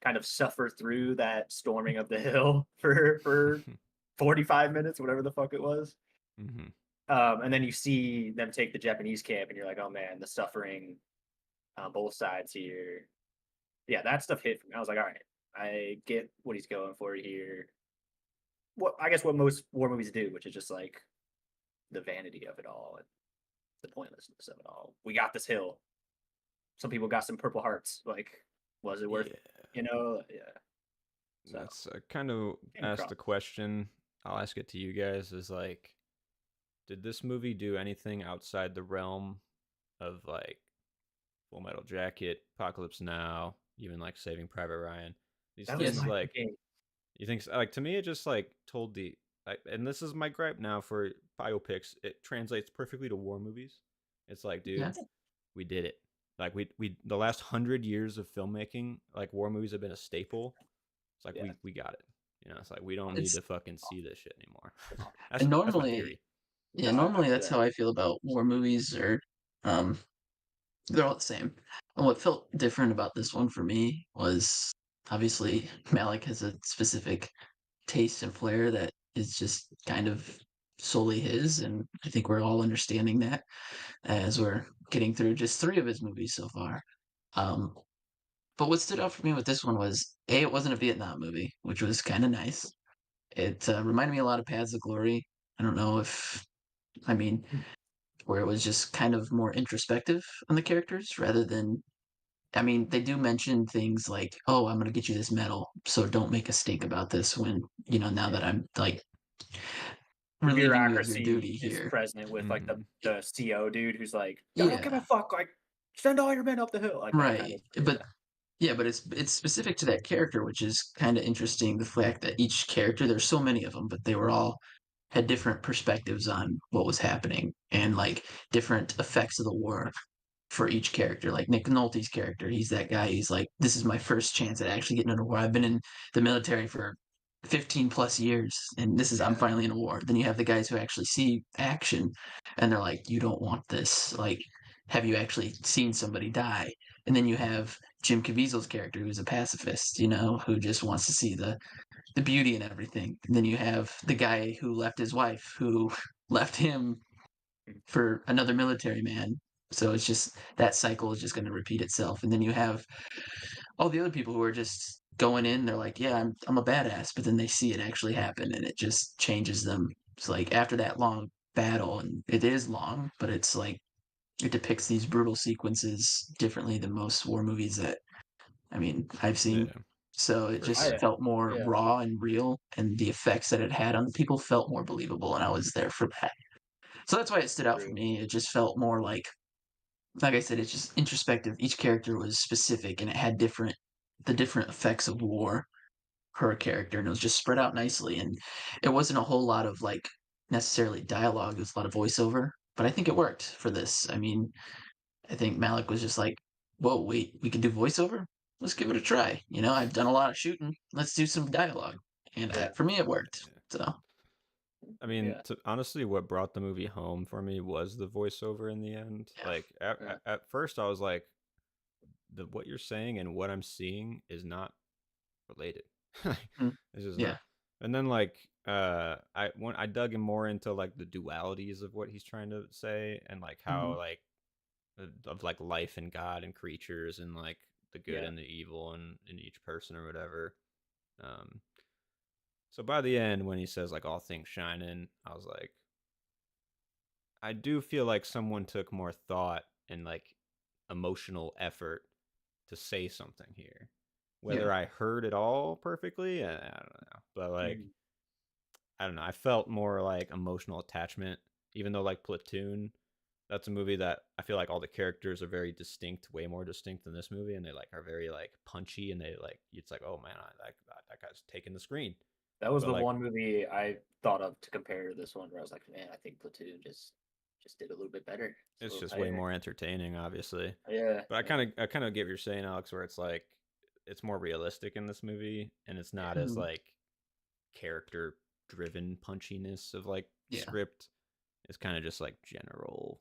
kind of suffer through that storming of the hill for 45 minutes, whatever the fuck it was. Mm-hmm. And then you see them take the Japanese camp, and you're like, oh man, the suffering on both sides here. Yeah, that stuff hit for me. I was like, all right, I get what he's going for here. I guess what most war movies do, which is just like the vanity of it all and the pointlessness of it all. We got this hill. Some people got some purple hearts. Like, was it worth it? Yeah. So, That's kind of asked the question. I'll ask it to you guys: is like, did this movie do anything outside the realm of like Full Metal Jacket, Apocalypse Now, even like Saving Private Ryan? These things like, you think like, to me it just like told and this is my gripe now for biopics, it translates perfectly to war movies. It's like, dude, Yeah. we did it. Like we the last 100 years of filmmaking, like war movies have been a staple. It's like we got it. It's like we don't need It's to fucking see this shit anymore. that's and that's my normally, theory. yeah, No, I normally feel that's that. how I feel about war movies. Or um, they're all the same. And what felt different about this one for me was obviously Malick has a specific taste and flair that is just kind of solely his, and I think we're all understanding that as we're getting through just 3 of his movies so far. Um, but what stood out for me with this one was A, it wasn't a Vietnam movie, which was kind of nice. It reminded me a lot of Paths of Glory. I don't know if, I mean, where it was just kind of more introspective on the characters rather than, I mean, they do mention things like, "Oh, I'm going to get you this medal, so don't make a stink about this when, now that I'm like The relieving you of your duty bureaucracy is here." present with like Mhm. the CO dude who's like, I don't give a Yeah, fuck. Like, send all your men up the hill. Like that kind right. of. Yeah. But yeah, but it's specific to that character, which is kind of interesting. The fact that each character, there's so many of them, but they were all had different perspectives on what was happening and like different effects of the war for each character. Like Nick Nolte's character, he's that guy. He's like, this is my first chance at actually getting into war. I've been in the military for 15 plus years, and I'm Yeah. finally in a war. Then you have the guys who actually see action, and they're like, you don't want this. Like, have you actually seen somebody die? And then you have Jim Caviezel's character, who's a pacifist, who just wants to see the beauty and everything. And then you have the guy who left his wife, who left him for another military man. So it's just that cycle is just going to repeat itself. And then you have all the other people who are just going in. They're like, yeah, I'm a badass, but then they see it actually happen, and it just changes them. It's like after that long battle, and it is long, but it's like it depicts these brutal sequences differently than most war movies that I've seen. Yeah, So it for just sure. felt more Yeah. raw and real, and the effects that it had on the people felt more believable, and I was there for that. So that's why it stood out for True. me. It just felt more like I said, it's just introspective. Each character was specific, and it had the different effects of war per character, and it was just spread out nicely. And it wasn't a whole lot of like necessarily dialogue. It was a lot of voiceover, but I think it worked for this. I think Malik was just like, "Whoa, wait, we can do voiceover? Let's give it a try." I've done a lot of shooting. Let's do some dialogue, and Yeah. for me, it worked. Yeah. So, I mean, Yeah. honestly, what brought the movie home for me was the voiceover in the end. yeah, Like at, Yeah. at first, I was like, what you're saying and what I'm seeing is not related. mm, This is yeah, not. And then like I dug in more into like the dualities of what he's trying to say and like mhm, how like of like life and God and creatures and like the good Yeah. and the evil in each person or whatever. Um, so by the end, when he says like all things shining, I was like, I do feel like someone took more thought and like emotional effort to say something here. yeah, Whether I heard it all perfectly, I don't know. But like, Mhm. I don't know. I felt more like emotional attachment, even though like Platoon, that's a movie that I feel like all the characters are very distinct, way more distinct than this movie, and they like are very like punchy, and they like it's like, oh man, that guy's taking the screen. That was But the like, one movie I thought of to compare to this one, where I was like, man, I think Platoon just did a little bit better. It's a it's little just way tighter. more entertaining, obviously. Yeah. But Yeah. I kind of get what you're saying, Alex, where it's like it's more realistic in this movie, and it's not as mhm, like character driven punchiness of like yeah. script. It's kind of just like general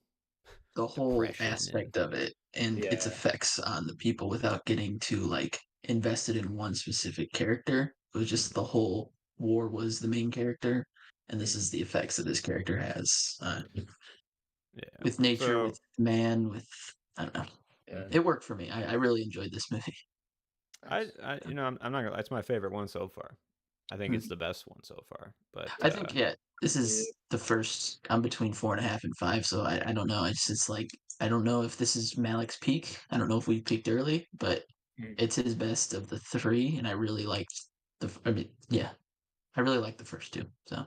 The whole depression and aspect of it and its Yeah. effects on the people without getting too like invested in one specific character. It was just the whole war was the main character, and this Mhm. is the effects that this character has yeah. with nature, So with man, with I don't know. Yeah. mhm. It worked for me. I really enjoyed this movie. Nice. I'm not gonna. It's my favorite one so far. I think it's Hmm. the best one so far. But I think yeah, this Yeah. is the first. I'm between 4.5 and 5, so I don't know. It's like I don't know if this is Malik's peak. I don't know if we peaked early, but Mhm. it's his best of the 3, and I really liked yeah, I really liked the first 2. So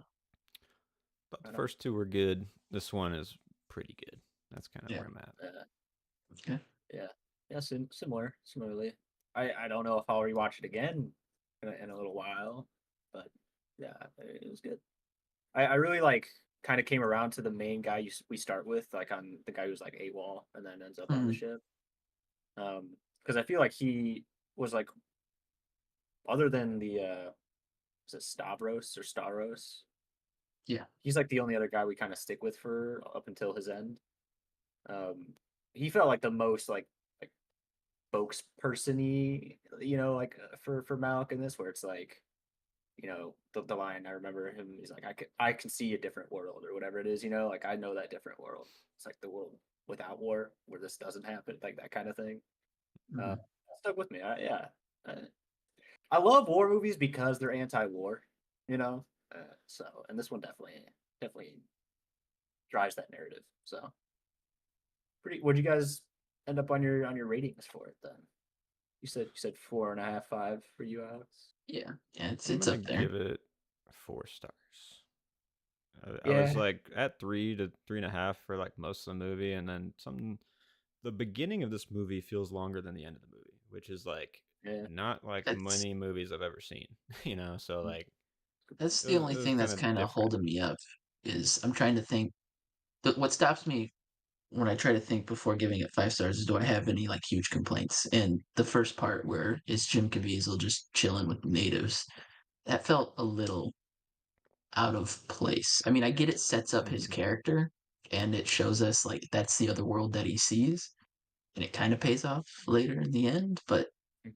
but the Right on. first two were good. This one is pretty good. That's kind of yeah, where I'm at. okay. Yeah. Yeah. Similarly. I don't know if I'll rewatch it again in a little while, but yeah, it was good. I really like kind of came around to the main guy we start with, like on the guy who's like AWOL and then ends up on the Mhm. ship. Because I feel like he was like, other than is it Stavros or Staros? Yeah. He's like the only other guy we kind of stick with for up until his end. He felt like the most like spokesperson-y, like for Malick in this, where it's like, the line, I remember him, he's like, I can see a different world or whatever it is, like I know that different world. It's like the world without war where this doesn't happen, like that kind of thing. Mhm. That stuck with me. I love war movies because they're anti-war, you know. So, and this one definitely drives that narrative. So, pretty. What'd you guys end up on your ratings for it then? You said 4.5, 5 for you, Alex. Yeah, it's I'm gonna up there. give it 4 stars. I was Yeah. like at 3 to 3.5 for like most of the movie, and then something. The beginning of this movie feels longer than the end of the movie, which is like Yeah. not like That's many movies I've ever seen. So like that's it the was, only it was thing kind that's of kind of different. holding me up is I'm trying to think. What stops me when I try to think before giving it 5 stars is, do I have any like huge complaints? And the first part where is Jim Caviezel just chilling with the natives, that felt a little out of place. I mean, I get it sets up his Mm, character and it shows us like that's the other world that he sees, and it kind of pays off later in the end, but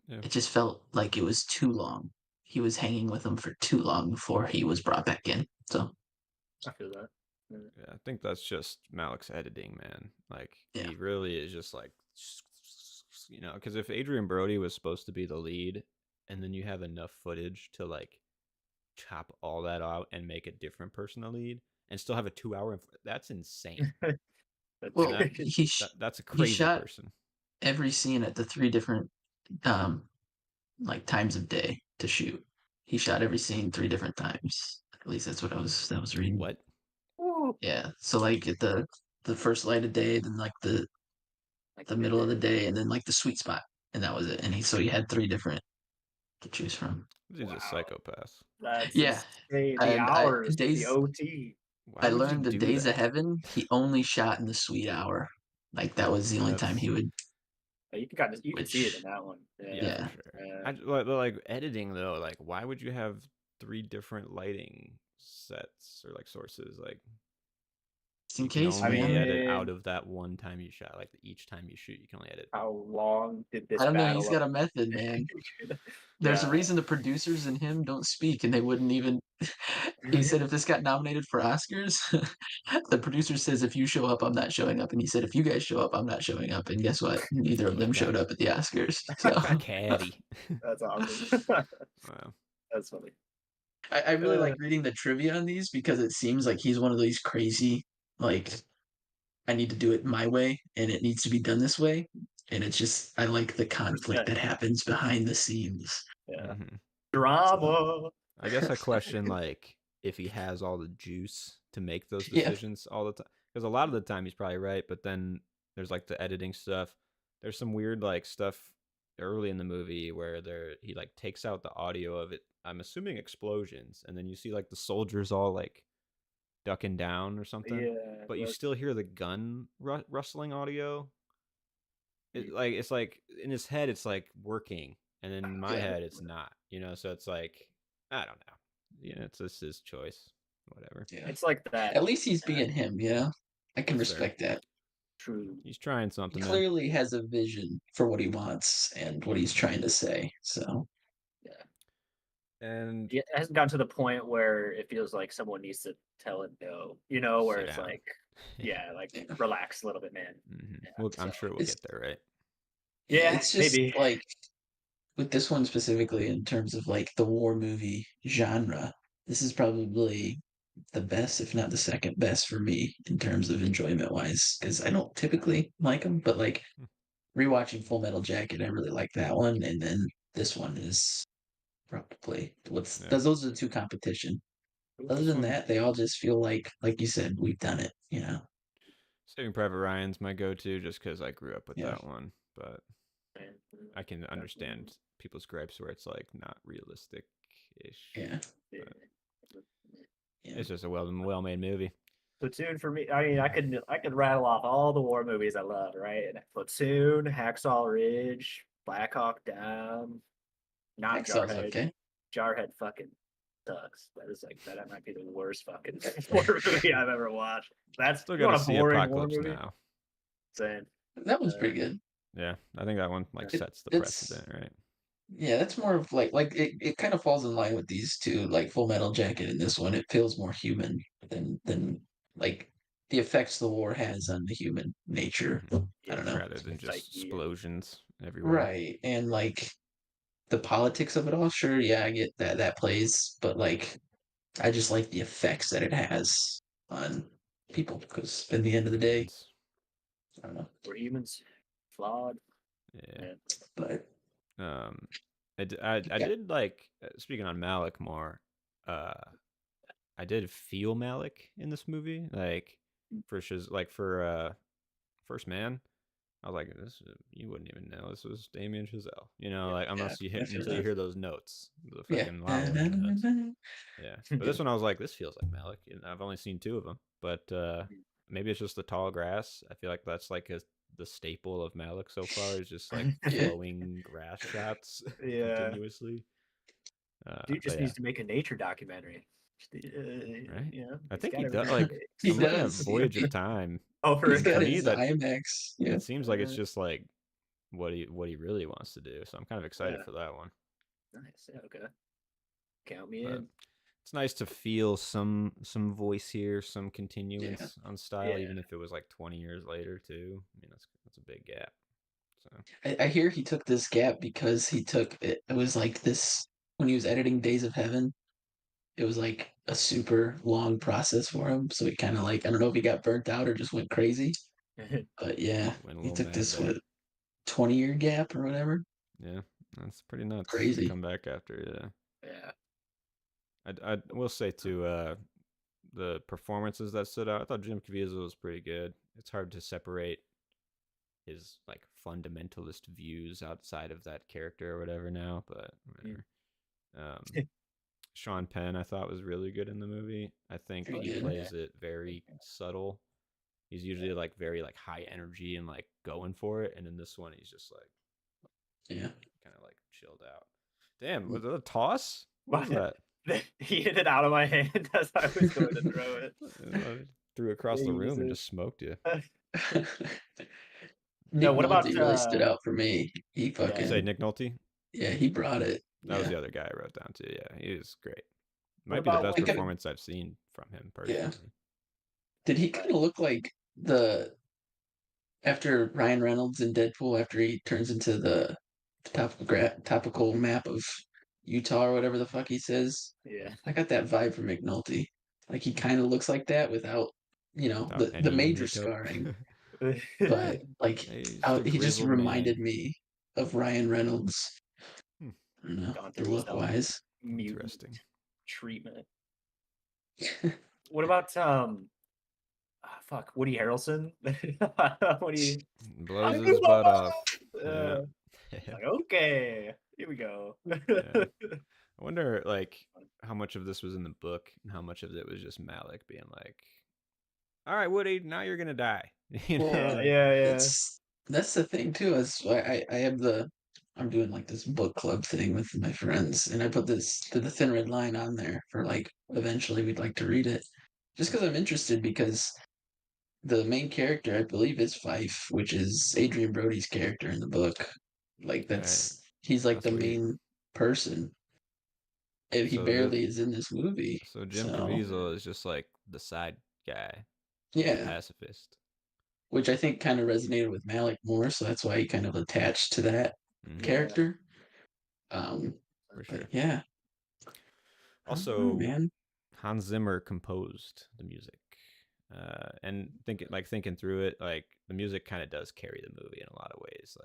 yeah, it just felt like it was too long. He was hanging with them for too long before he was brought back in. So I feel that. Yeah. yeah. I think that's just Malick's editing, man. Like yeah, he really is just like, because if Adrian Brody was supposed to be the lead, and then you have enough footage to like chop all that out and make a different person the lead, and still have a 2 hour, that's insane. That's And well, that, crazy. that's a he crazy shot person. every scene at the three different um like times of day to shoot. He shot every scene three different times. At least that's what I was reading. What? Woo. Yeah. So like at the first light of day, then like Like the middle of the midday. day, and then like the sweet spot, and that was it. And he had three different to choose from. He's a Wow. psychopath. That's Yeah, insane. The and I hours, the days OT. Why I would you learned the do Days of that? Heaven. He only shot in the sweet hour. Like that was the only time That's he would. You can see it in Which that one. Yeah. yeah, for yeah, sure. Uh, But like editing though, like why would you have 3 different lighting sets or like sources? Like just in you can case, I only man. edit out mean, of that one time you shot. Like each time you shoot, you can only edit. how long did I this don't know. He's battle got of? a method, man. There's a Yeah. reason the producers and him don't speak, and they wouldn't even. He said if this got nominated for Oscars, the producer says if you show up, I'm not showing up, and he said if you guys show up, I'm not showing up. And guess what? Neither of He them got showed up at the Oscars. So caddy. That's awesome. Wow. That's funny. I really like reading the trivia on these because it seems like he's one of these crazy, like I need to do it my way and it needs to be done this way. And it's just I like the conflict Respect. that happens behind the scenes. Yeah. Hmm. So Drama. I guess I question like if he has all the juice to make those yeah, decisions all the time. Because a lot of the time he's probably right, but then there's like the editing stuff. There's some weird like stuff early in the movie where he like takes out the audio of it. I'm assuming explosions, and then you see like the soldiers all like ducking down or something, Yeah. but you still hear the gun rustling audio. It's like in his head it's like working, and in my yeah. head it's not. So it's like I don't know. It's just his choice. Whatever. Yeah. It's like that. At least he's being him, I can That's fair. respect that. True. He's trying He something, man. clearly has a vision for what he wants and what he's trying to say. So Yeah. And It hasn't gotten to the point where it feels like someone needs to tell it no, where sit it's down. like, yeah, like yeah. relax a little bit, man. Yeah. Well, I'm So, sure we'll It's get there, right? yeah, it's just maybe. like with this one specifically in terms of like the war movie genre, this is probably the best, if not the second best for me in terms of enjoyment wise. Because I don't typically like them, but like rewatching Full Metal Jacket, I really like that one, and then this one is probably what's Yeah. those are the two competition. Other This than one, that, they all just feel like you said, we've done it. Saving Private Ryan's my go-to, just because I grew up with Yeah, that one. But I can understand people's gripes where it's like not realistic-ish. yeah, Yeah. But yeah. it's just a well-made movie. Platoon for me. I mean, I could rattle off all the war movies I loved, right? And Platoon, Hacksaw Ridge, Black Hawk Down, not Hacksaw's Jarhead. okay. Jarhead fucking sucks. That is like that might be the worst fucking horror movie I've ever watched. That's Still you got to want a see boring horror Apocalypse movie? Now. Saying That one's pretty good. Yeah, I think that one like sets the It's precedent, right? yeah, that's more of like it kind of falls in line with these two, like Full Metal Jacket and this one. It feels more human than like the effects the war has on the human nature. I don't know. Rather than just psyche and explosions everywhere. Right. And like the politics of it all, sure, yeah, I get that plays, but like I just like the effects that it has on people because at the end of the day, Humans. I don't know. we're humans, flawed. Yeah. Yeah. But Um, I yeah, did like speaking on Malick more. I did feel Malick in this movie, like for First Man. I was like, this you wouldn't even know this was Damien Chazelle, Yeah. like yeah, unless you hit until you definitely. hear those notes, the Yeah. fucking violin notes. Yeah, but this one I was like, this feels like Malick, and I've only seen two of them, but maybe it's just the tall grass. I feel like that's like the staple of Malick so far is just like Yeah. flowing grass shots Yeah. continuously. Dude But just yeah, needs to make a nature documentary. right. You know, I he's think he gotta does. really- Like He I'm looking at does. Voyage of Time, Oh, for He's and to got real? me his that IMAX. Yeah. it seems like it's just like what he really wants to do. So I'm kind of excited Yeah. for that one. Nice. Yeah, okay. Count me But in. it's nice to feel some voice here, some continuance on style, Yeah. even if it was like 20 years later too. I mean, that's a big gap. So I hear he took this gap because he took it. It was like this when he was editing Days of Heaven. It was like a super long process for him. So he kind of like I don't know if he got burnt out or just went crazy. But yeah, went a he little took mad this there. 20-year gap or whatever. Yeah, that's pretty nuts to Crazy. come back after. Yeah, Yeah. I will say too. The performances that stood out. I thought Jim Caviezel was pretty good. It's hard to separate his like fundamentalist views outside of that character or whatever now, but whatever. Sean Penn I thought was really good in the movie. I think Pretty he good. plays it very subtle. He's usually like very like high energy and like going for it, and in this one he's just like Yeah. kind of like chilled out. Damn, was it a toss? What was What? that? He hit it out of my hand as I was going to throw it. Threw it across the room and Jesus. just smoked you. No, Nick what about Nolte really stood out for me. He You fucking say Nick Nolte? yeah, he brought it. That was Yeah. the other guy I wrote down too. Yeah, he was great. What Might be the about best Like, performance I've seen from him yeah. personally. Did he kind of look like the after Ryan Reynolds in Deadpool after he turns into the topical map of Utah or whatever the fuck he says? yeah. I got that vibe from McNulty. Like he kind of looks like that without, Without the any major makeup. scarring. But like He's just a he just grizzled reminded man. me of Ryan Reynolds. Hmm. I don't know, Gone the through his look wise. mutant Interesting. treatment. What about fuck, Woody Harrelson? Woody Blows his butt off. Yeah. uh, like, okay, here we go. Yeah. I wonder like how much of this was in the book and how much of it was just Malick being like, all right, Woody, now you're gonna die. You Well, know, like, yeah. That's the thing too. Is I have I'm doing like this book club thing with my friends, and I put this the Thin Red Line on there for like eventually we'd like to read it, just because I'm interested because the main character I believe is Fife, which is Adrian Brody's character in the book. Like right. he's like That's the sweet. main person, and he So the barely is in this movie. so Jim So Caviezel is just like the side guy, the yeah, pacifist. which I think kind of resonated with Malick more, so that's why he kind of attached to that Mhm, Yeah. character. Um, for but sure. yeah, I don't know, Also, man. Hans Zimmer composed the music. And thinking through it, like the music kind of does carry the movie in a lot of ways.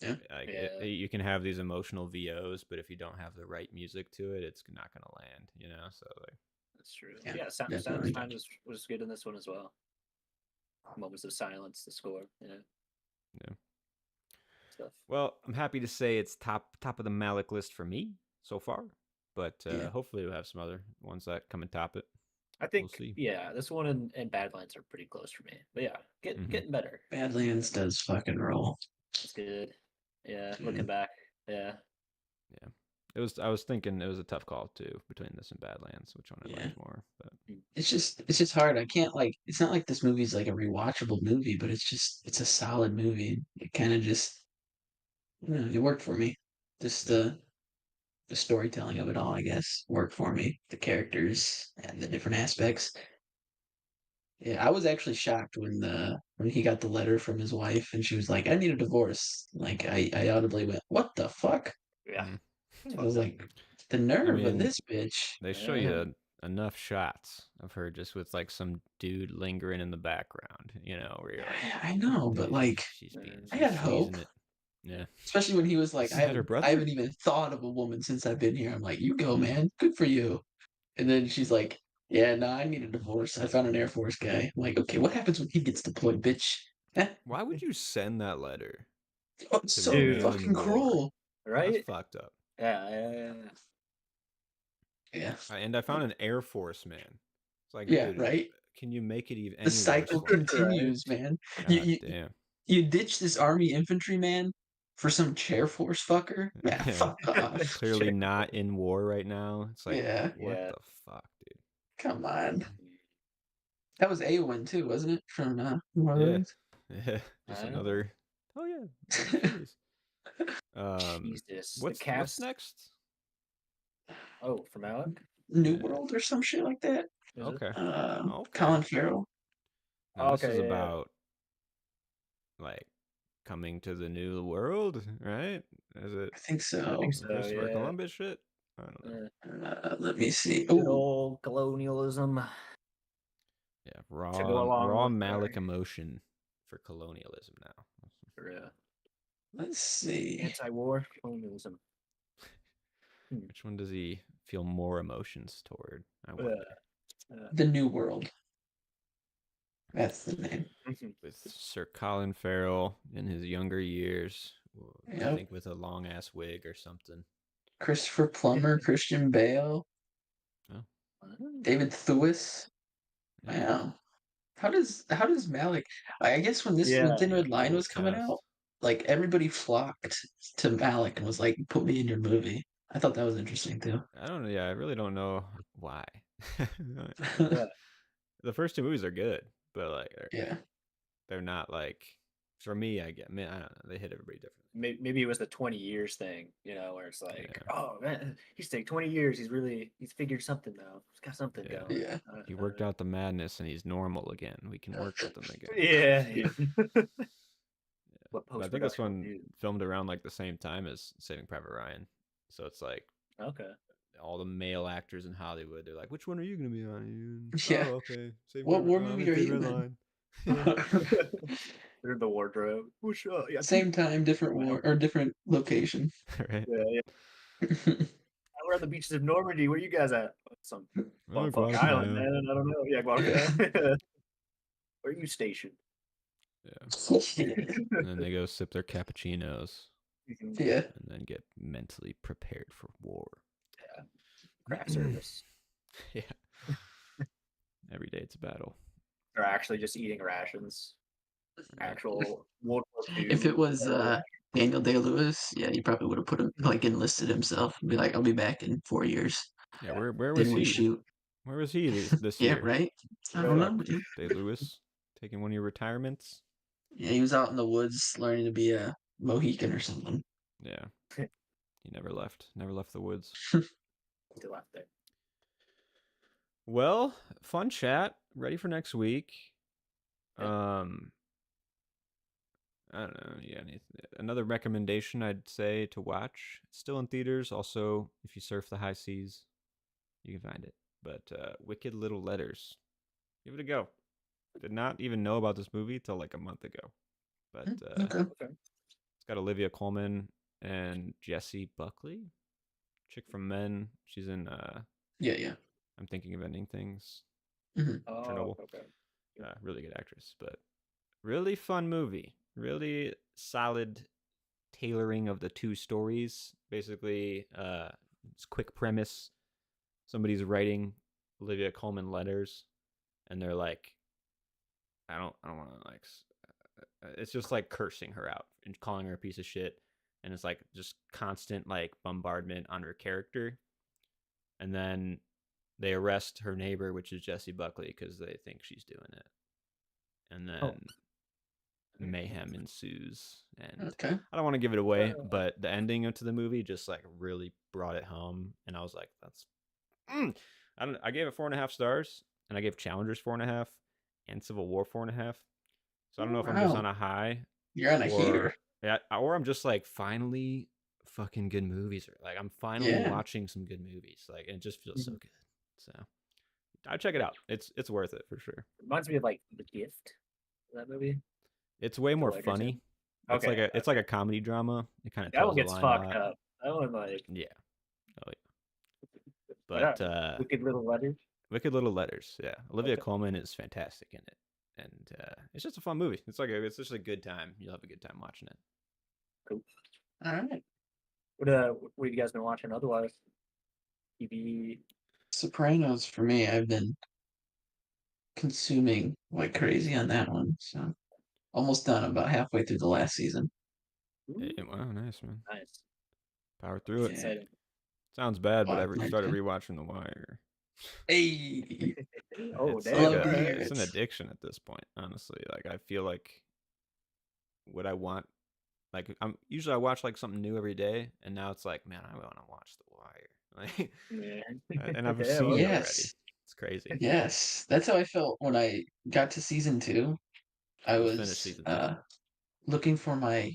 Yeah. Yeah. You can have these emotional VOs, but if you don't have the right music to it, it's not gonna land. So like, That's true. Yeah, Yeah, sound definitely. design was good in this one as well. Moments of silence, the score, yeah. stuff. Well, I'm happy to say it's top of the Malick list for me so far, but Yeah. hopefully we'll have some other ones that come and top it. I think see. yeah, this one and Badlands are pretty close for me. But yeah, getting better. Badlands does fucking roll. It's good. Yeah, Yeah. looking back. Yeah. Yeah. It was. I was thinking it was a tough call too between this and Badlands, which one I Yeah. liked more. But It's just hard. I can't like. It's not like this movie's like a rewatchable movie, but it's a solid movie. It kind of just, it worked for me. Just yeah, the storytelling of it all, I guess, worked for me. The characters and the different aspects. Yeah, I was actually shocked when he got the letter from his wife and she was like, "I need a divorce." Like I audibly went, "What the fuck?" Yeah. Mhm. It's I was fucked up. like, "The I nerve of mean, this bitch." they show Yeah. you enough shots of her just with like some dude lingering in the background, where you're like, I know, but okay, like, she's being, I she's had squeezing hope, it. Yeah, especially when he was like, is that her I brother? haven't even thought of a woman since I've been here." I'm like, "You go, Mm. man. Good for you." And then she's like, "Yeah, no, I need a divorce. I found an Air Force guy." I'm like, "Okay, what happens when he gets deployed, bitch?" Why would you send that letter Oh, it's to a so man Dude. in fucking war? cruel. That's Right? fucked up. Yeah. Yeah. And I found an Air Force man. It's like, Yeah, dude, right? can you make it even The any worse cycle for me? Right. continues, man. You God you damn. you ditch this army infantryman for some chair force fucker? Yeah, Yeah. fuck off. Clearly not in war right now. It's like, Yeah, what Yeah. the fuck, dude? come on. That was Awen too, wasn't it? From New Yeah. Orleans. Yeah. Just I know. another. Oh yeah, the Phillies. Jesus. The What's Caps. next? Oh, from Malick? New Yeah. World or some shit like that. Is it? Okay. Okay. Colin Farrell. Now this is Okay, yeah. about like coming to the new world, right? Is it I think I so. think so, Christopher yeah. Columbus shit? I don't know. Let me see. Good Oh, old colonialism Yeah, to go along raw with Malick emotion for colonialism now. let's see. anti-war colonialism. Which one does he feel more emotions toward? I Yeah. wonder. The New World. That's the name. With Sir Colin Farrell in his younger years, I Yep. think with a long ass wig or something. Christopher Plummer, Christian Bale, Oh, David Thewis. yeah. Wow. How does Malik? I guess when Yeah. Thin Yeah, Red Line full was coming out, cast. like everybody flocked to Malik and was like, "Put me in your movie." I thought that was interesting too. I don't know. Yeah, I really don't know why. Yeah. The first two movies are good, but like Yeah. they're not like for me. I don't know. They hit everybody differently. Maybe it was the 20 years thing, where it's like, Yeah. oh man, he's taking 20 years. He's figured something now. He's got something Yeah. going. Yeah. He worked out the madness and he's normal again. We can work with him again. Yeah. What But I think this post-production one will do. filmed around like the same time as Saving Private Ryan. So it's like Okay. all the male actors in Hollywood. They're like, "Which one are you gonna be on?" Yeah. Oh, okay. Saving What Private. war I'm movie in are Thin you Red in? Line. Yeah. They're in the wardrobe. Whoosh, yeah. Same time, different war or different location. Right. Yeah. We're on the beaches of Normandy. Where you guys at? Some Oh, fuck island, Guadalcanal. man. I don't know. Yeah, Guadalcanal. Where are you stationed? Yeah. And then they go sip their cappuccinos Yeah. and then get mentally prepared for war. Craft service. Yeah. Every day it's a battle. They're actually just eating rations. Actual World War II. If it was Daniel Day-Lewis, yeah, he probably would have put him like enlisted himself and be like, "I'll be back in 4 years." Yeah. Where was Didn't we he? shoot? Where was he this Yeah, year? right. I Yeah. don't know. Man. Day Lewis taking one of your retirements. Yeah, he was out in the woods learning to be a Mohican or something. Yeah. He never left. Never left the woods. Still out there. Well, fun chat. Ready for next week. Yeah. I don't know. Yeah, another recommendation I'd say to watch. It's still in theaters. Also, if you surf the high seas, you can find it. But Wicked Little Letters. Give it a go. Did not even know about this movie till like a month ago. But Okay. it's got Olivia Colman and Jessie Buckley, chick from Men. She's in Yeah. I'm Thinking of Ending Things. Oh, Chernobyl. okay. Really good actress, but really fun movie. Really solid tailoring of the two stories. Basically, it's quick premise. Somebody's writing Olivia Colman letters, and they're like, I don't want to like. It's just like cursing her out and calling her a piece of shit. and it's like just constant like bombardment on her character. And then they arrest her neighbor, which is Jessie Buckley, because they think she's doing it. And then mayhem ensues. And Okay. I don't want to give it away, but the ending to the movie just like really brought it home. And I was like, that's. I gave it 4.5 stars, and I gave Challengers 4.5, and Civil War 4.5. So I don't know if I'm just Wow. on a high, You're on a heater. or I'm just like finally fucking good movies. Like I'm finally watching some good movies. Like and it just feels so good. So I check it out. It's worth it for sure. Reminds me of like The Gift. That movie. It's way more funny. Okay. It's like a comedy drama. It kind of that tells one the gets line fucked a lot. up. That one like Yeah. Oh yeah. But Wicked Little Letters. Wicked Little Letters. Yeah. Olivia Colman is fantastic in it. And it's just a fun movie. It's just a good time. You'll have a good time watching it. Cool. All right. What have you guys been watching otherwise? TV. Sopranos for me. I've been consuming like crazy on that one. So almost done. About halfway through the last season. Hey, wow, nice man. Nice. Power through it. Exciting. Sounds bad, but Well, I started rewatching The Wire. Hey. It's damn. like hear it's an it. addiction at this point, honestly. Like I feel like what I want, like I watch like something new every day, and now it's like, man, I want to watch The Wire. Like, and I've seen it already. It's crazy. Yes, that's how I felt when I got to season 2. I Just finished was season 2. looking for my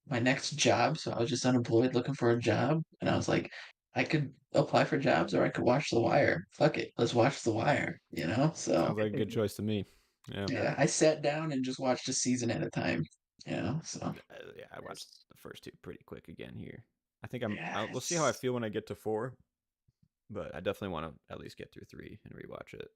next job, so I was just unemployed looking for a job, and I was like, I could apply for jobs or I could watch The Wire. Fuck it, let's watch The Wire, you know? So Sounds like a good choice to me. Yeah. yeah, I sat down and just watched a season at a time, you know? So Yeah, I watched the first 2 pretty quick again here. I think we'll see how I yes. feel when I get to 4, but I definitely want to at least get through 3 and rewatch it.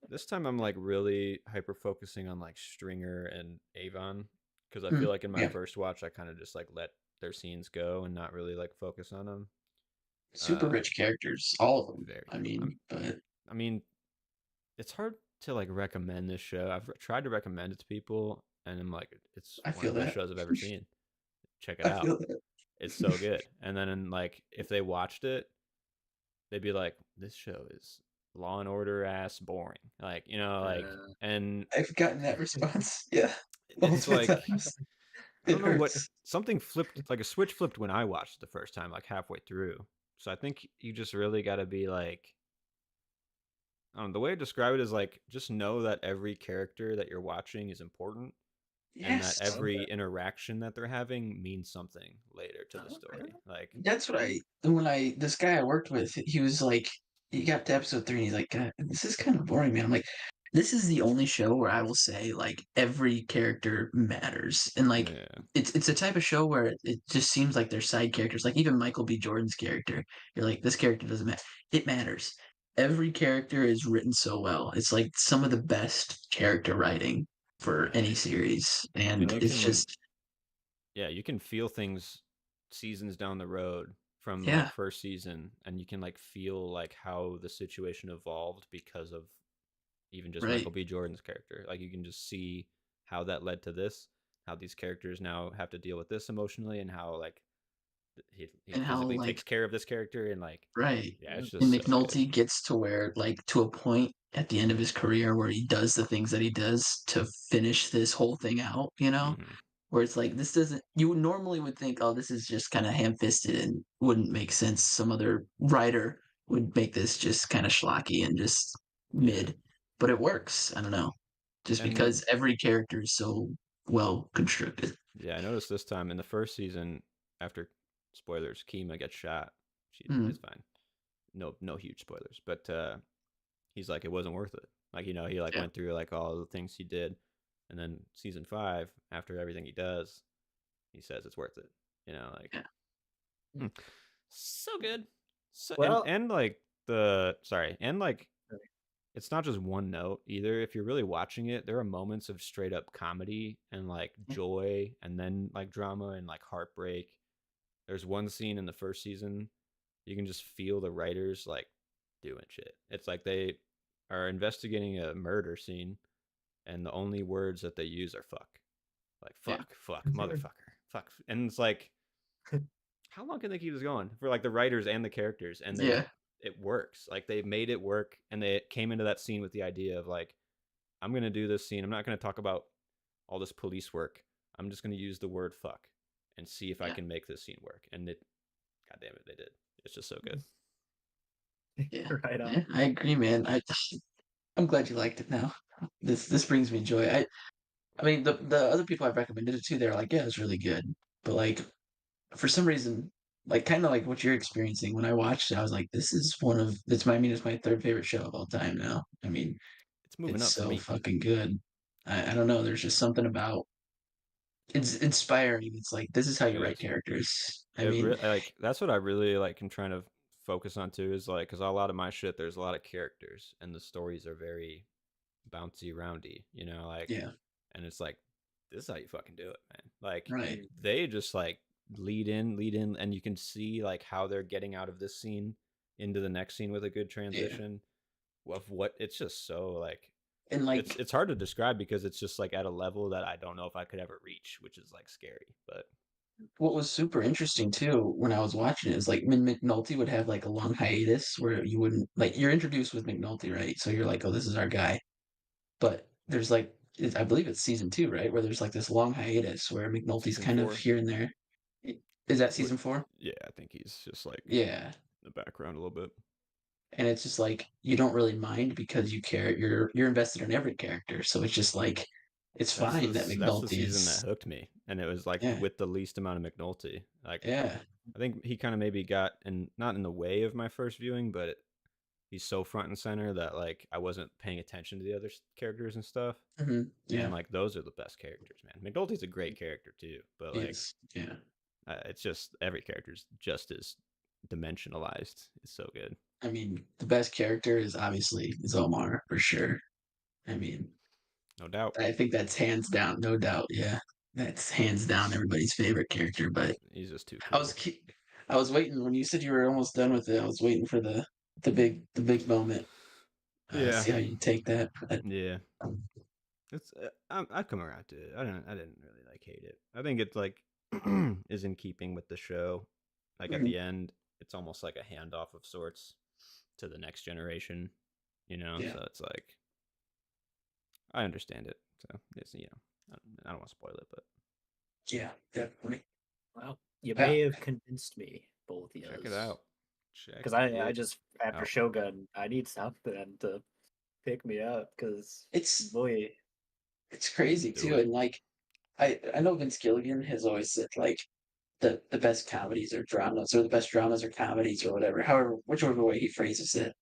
This time I'm like really hyper focusing on like Stringer and Avon because I feel like in my Yeah, first watch I kind of just like let their scenes go and not really like focus on them. super rich characters, all of them. Very. I I mean, it's hard to like recommend this show. I've tried to recommend it to people, and I'm like, it's I one of feel the best that. shows I've ever seen. Check it I out. feel that. It's so good. And then like if they watched it, they'd be like, this show is Law and Order ass boring. Like, like and I've gotten that response. Yeah. it's Multiple like times. I It don't know what hurts. something flipped, like a switch flipped when I watched it the first time, like halfway through. So I think you just really got to be like, I don't know, the way I describe it is like just know that every character that you're watching is important, and that Yes. every interaction that they're having means something later to the story. Like, That's what this guy I worked with, he was like, he got to episode 3 and he's like, this is kind of boring, man. I'm like, this is the only show where I will say like every character matters. And like yeah, it's a type of show where it just seems like they're side characters. Like even Michael B. Jordan's character, you're like, this character doesn't matter. It matters. Every character is written so well. It's like some of the best character writing for any series. and And it's just you can feel things seasons down the road from like yeah, first season, and you can like feel like how the situation evolved because of even just right. Michael B. Jordan's character. Like you can just see how that led to this, how these characters now have to deal with this emotionally, and how like he And how physically like takes care of this character, and like right. yeah, it's And just so good. McNulty gets to where, like, to a point at the end of his career where he does the things that he does to finish this whole thing out, you know? Mm-hmm. Where it's like, this doesn't, you normally would think, oh, this is just kind of ham fisted and wouldn't make sense. Some other writer would make this just kind of schlocky and just Yeah, mid, but it works. I don't know. Just and because every character is so well constructed. yeah, I noticed this time in the first season after spoilers, Kima gets shot. Mm, It's fine. No huge spoilers, but he's like it wasn't worth it. Like he like yeah. went through like all the things he did, and then season 5 after everything he does, he says it's worth it. Like Yeah. so good. So Well, and like the sorry and like it's not just one note either. If you're really watching it, there are moments of straight up comedy and like joy, and then like drama and like heartbreak. There's one scene in the first season you can just feel the writers like doing shit. It's like they are investigating a murder scene, and the only words that they use are fuck. Like Yeah. fuck, motherfucker, fuck. And it's like How long can they keep this going for like the writers and the characters? And Yeah, it works. Like they made it work, and they came into that scene with the idea of like, I'm gonna do this scene. I'm not gonna talk about all this police work. I'm just gonna use the word fuck and see if I yeah, can make this scene work. And it, god damn it, they did. It's just so good. yeah. Right on. Yeah, I agree, man. I'm glad you liked it now. This brings me joy. I mean, the other people I've recommended it to, they're like, yeah, it's really good. But like, for some reason, like kind of like what you're experiencing, when I watched it, I was like, this is one of it's my third favorite show of all time now. I mean, It's moving it's up for so me. fucking good. I don't know. There's just something about it's inspiring. It's like this is how you It write is. characters. I It mean, like that's what I really like. Am trying to focus on too is like because a lot of my shit, there's a lot of characters, and the stories are very bouncy roundy. You know, like, yeah, and it's like this is how you fucking do it, man. Like right, they just like lead in, and you can see like how they're getting out of this scene into the next scene with a good yeah, transition of what it's just so like and like it's hard to describe because it's just like at a level that I don't know if I could ever reach, which is like scary. But what was super interesting too when I was watching it is like when McNulty would have like a long hiatus where you wouldn't like you're introduced with McNulty, right? So you're like, oh, this is our guy. But there's like I believe it's season two, right? Where there's like this long hiatus where McNulty's season kind of 4, here and there. Is that what? season four? Yeah, I think he's just like Yeah. the background a little bit. And it's just like you don't really mind because you care. You're invested in every character, so it's just like it's fine that That's the McNulty season that is. hooked me, and it was like Yeah, with the least amount of McNulty. Like yeah, I think he kind of maybe got and not in the way of my first viewing, but he's so front and center that like I wasn't paying attention to the other characters and stuff. yeah. And like those are the best characters, man. McNulty's a great character too, but He like is. Yeah. it's just every character's just as dimensionalized. It's so good, I mean, the best character is obviously is Omar for sure. I mean, no doubt. I think that's hands down, no doubt. Yeah, that's hands down everybody's favorite character. But He's just too I was cool. I was waiting when you said you were almost done with it. I was waiting for the big moment. Yeah, See how you take that. But, yeah. It's I'd come around to it. I didn't really like hate it. I think it's like is in keeping with the show. Like at mhm, the end, it's almost like a handoff of sorts to the next generation. You know, yeah, so it's like I understand it. So it's I don't want to spoil it, but yeah, definitely. Well, you Yeah, may have convinced me, both of check it yous. out. Check Because I it just after out. Shogun, I need something to pick me up. Because it's boy, it's crazy Do too, it. and like I know Vince Gilligan has always said like the best comedies or dramas or the best dramas or comedies or whatever, however whichever way he phrases it.